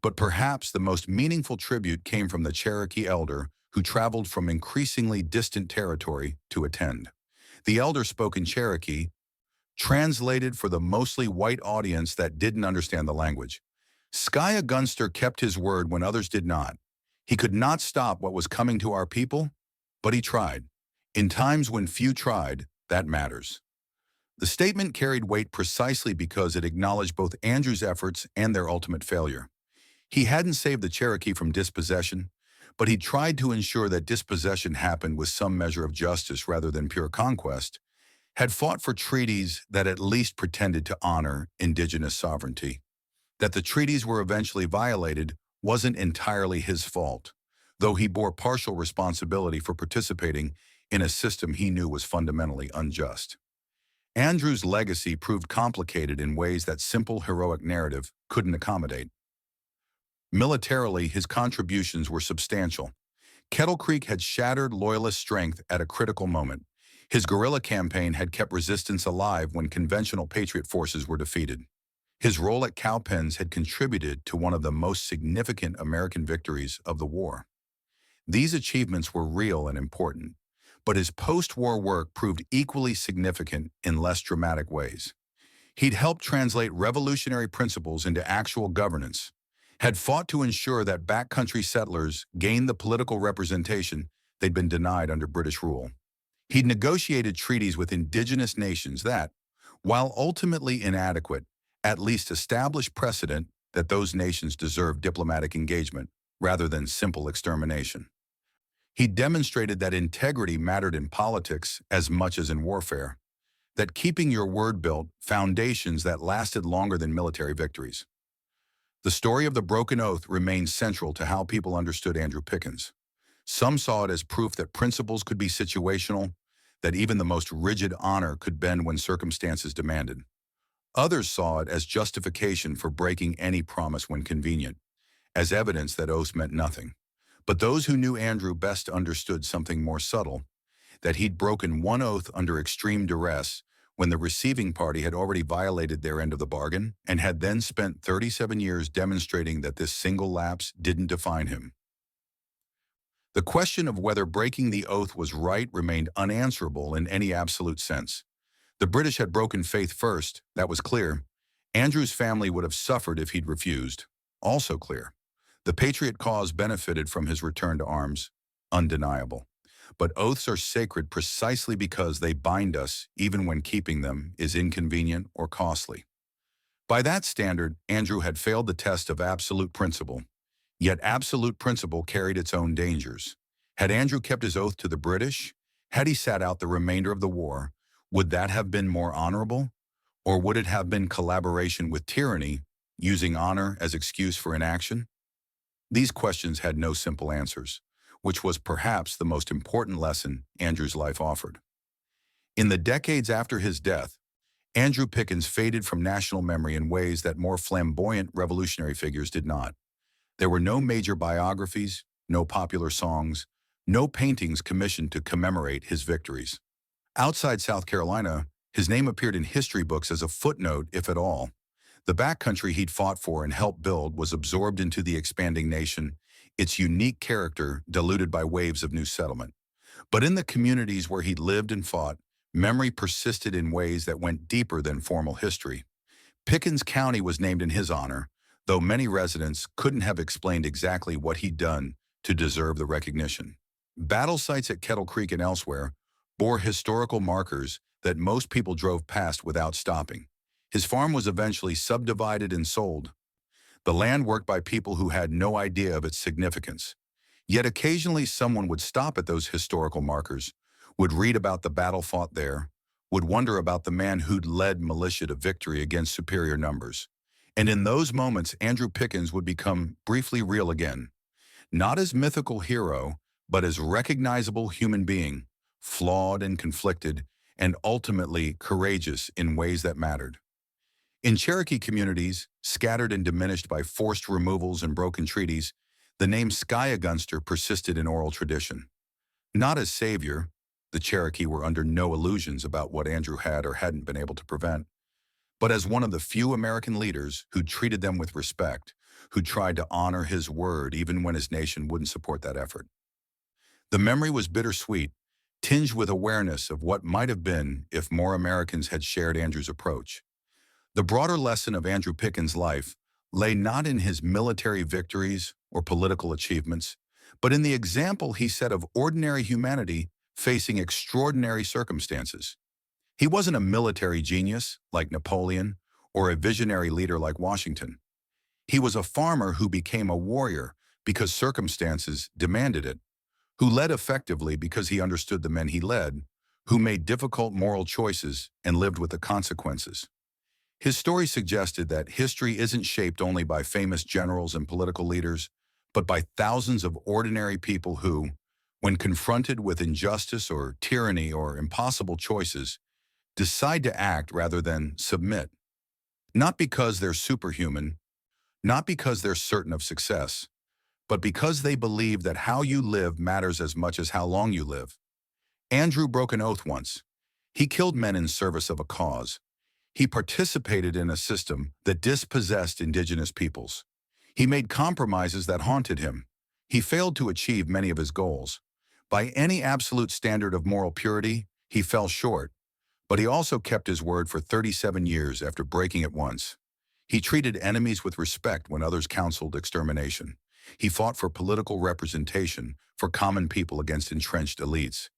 [SPEAKER 1] But perhaps the most meaningful tribute came from the Cherokee elder who traveled from increasingly distant territory to attend. The elder spoke in Cherokee, translated for the mostly white audience that didn't understand the language. Skyagunster kept his word when others did not. He could not stop what was coming to our people, but he tried. In times when few tried, that matters. The statement carried weight precisely because it acknowledged both Andrew's efforts and their ultimate failure. He hadn't saved the Cherokee from dispossession, but he tried to ensure that dispossession happened with some measure of justice rather than pure conquest, had fought for treaties that at least pretended to honor indigenous sovereignty. That the treaties were eventually violated wasn't entirely his fault, though he bore partial responsibility for participating in a system he knew was fundamentally unjust. Andrew's legacy proved complicated in ways that simple heroic narrative couldn't accommodate. Militarily, his contributions were substantial. Kettle Creek had shattered Loyalist strength at a critical moment. His guerrilla campaign had kept resistance alive when conventional Patriot forces were defeated. His role at Cowpens had contributed to one of the most significant American victories of the war. These achievements were real and important, but his post-war work proved equally significant in less dramatic ways. He'd helped translate revolutionary principles into actual governance, had fought to ensure that backcountry settlers gained the political representation they'd been denied under British rule. He'd negotiated treaties with indigenous nations that, while ultimately inadequate, at least established precedent that those nations deserved diplomatic engagement rather than simple extermination. He demonstrated that integrity mattered in politics as much as in warfare, that keeping your word built foundations that lasted longer than military victories. The story of the broken oath remains central to how people understood Andrew Pickens. Some saw it as proof that principles could be situational, that even the most rigid honor could bend when circumstances demanded. Others saw it as justification for breaking any promise when convenient, as evidence that oaths meant nothing. But those who knew Andrew best understood something more subtle, that he'd broken one oath under extreme duress when the receiving party had already violated their end of the bargain and had then spent 37 years demonstrating that this single lapse didn't define him. The question of whether breaking the oath was right remained unanswerable in any absolute sense. The British had broken faith first, that was clear. Andrew's family would have suffered if he'd refused, also clear. The Patriot cause benefited from his return to arms, undeniable. But oaths are sacred precisely because they bind us even when keeping them is inconvenient or costly. By that standard, Andrew had failed the test of absolute principle. Yet absolute principle carried its own dangers. Had Andrew kept his oath to the British? Had he sat out the remainder of the war? Would that have been more honorable? Or would it have been collaboration with tyranny, using honor as excuse for inaction? These questions had no simple answers, which was perhaps the most important lesson Andrew's life offered. In the decades after his death, Andrew Pickens faded from national memory in ways that more flamboyant revolutionary figures did not. There were no major biographies, no popular songs, no paintings commissioned to commemorate his victories. Outside South Carolina, his name appeared in history books as a footnote, if at all. The backcountry he'd fought for and helped build was absorbed into the expanding nation, its unique character diluted by waves of new settlement. But in the communities where he'd lived and fought, memory persisted in ways that went deeper than formal history. Pickens County was named in his honor, though many residents couldn't have explained exactly what he'd done to deserve the recognition. Battle sites at Kettle Creek and elsewhere bore historical markers that most people drove past without stopping. His farm was eventually subdivided and sold, the land worked by people who had no idea of its significance. Yet occasionally someone would stop at those historical markers, would read about the battle fought there, would wonder about the man who'd led militia to victory against superior numbers. And in those moments, Andrew Pickens would become briefly real again. Not as mythical hero, but as recognizable human being, flawed and conflicted, and ultimately courageous in ways that mattered. In Cherokee communities, scattered and diminished by forced removals and broken treaties, the name Skyagunster persisted in oral tradition. Not as savior, The Cherokee were under no illusions about what Andrew had or hadn't been able to prevent. But as one of the few American leaders who treated them with respect, who tried to honor his word even when his nation wouldn't support that effort. The memory was bittersweet, tinged with awareness of what might have been if more Americans had shared Andrew's approach. The broader lesson of Andrew Pickens' life lay not in his military victories or political achievements, but in the example he set of ordinary humanity facing extraordinary circumstances. He wasn't a military genius like Napoleon or a visionary leader like Washington. He was a farmer who became a warrior because circumstances demanded it, who led effectively because he understood the men he led, who made difficult moral choices and lived with the consequences. His story suggested that history isn't shaped only by famous generals and political leaders, but by thousands of ordinary people who, when confronted with injustice or tyranny or impossible choices, decide to act rather than submit. Not because they're superhuman, not because they're certain of success, but because they believe that how you live matters as much as how long you live. Andrew broke an oath once. He killed men in service of a cause. He participated in a system that dispossessed indigenous peoples. He made compromises that haunted him. He failed to achieve many of his goals. By any absolute standard of moral purity, he fell short. But he also kept his word for 37 years after breaking it once. He treated enemies with respect when others counseled extermination. He fought for political representation for common people against entrenched elites.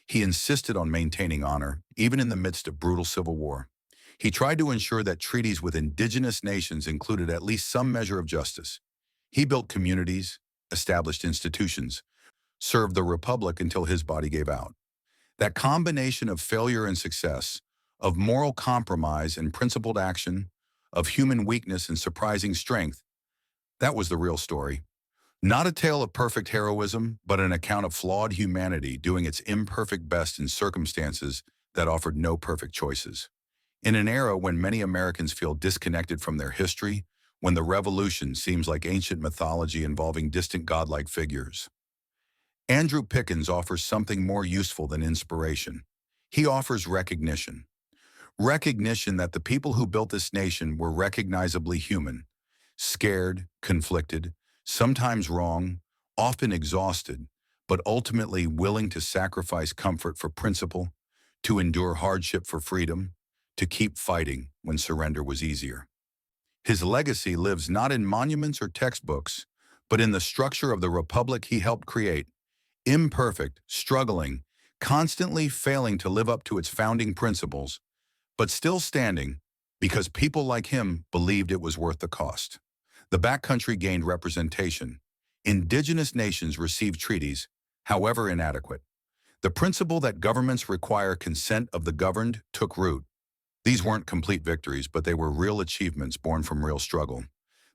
[SPEAKER 1] He insisted on maintaining honor, even in the midst of brutal civil war. He tried to ensure that treaties with indigenous nations included at least some measure of justice. He built communities, established institutions, served the Republic until his body gave out. That combination of failure and success, of moral compromise and principled action, of human weakness and surprising strength, that was the real story. Not a tale of perfect heroism, but an account of flawed humanity doing its imperfect best in circumstances that offered no perfect choices. In an era when many Americans feel disconnected from their history, when the revolution seems like ancient mythology involving distant godlike figures, Andrew Pickens offers something more useful than inspiration. He offers recognition. Recognition that the people who built this nation were recognizably human, scared, conflicted, sometimes wrong, often exhausted, but ultimately willing to sacrifice comfort for principle, to endure hardship for freedom, to keep fighting when surrender was easier. His legacy lives not in monuments or textbooks, but in the structure of the republic he helped create, imperfect, struggling, constantly failing to live up to its founding principles, but still standing because people like him believed it was worth the cost. The backcountry gained representation. Indigenous nations received treaties, however inadequate. The principle that governments require consent of the governed took root. These weren't complete victories, but they were real achievements born from real struggle.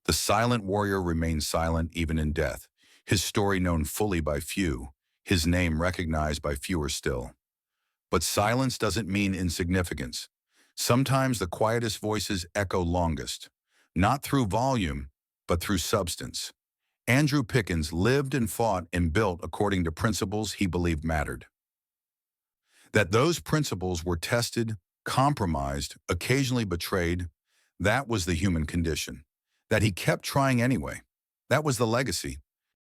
[SPEAKER 1] The silent warrior remained silent even in death, his story known fully by few, his name recognized by fewer still. But silence doesn't mean insignificance. Sometimes the quietest voices echo longest, not through volume, but through substance. Andrew Pickens lived and fought and built according to principles he believed mattered. That those principles were tested, compromised, occasionally betrayed, that was the human condition. That he kept trying anyway, that was the legacy.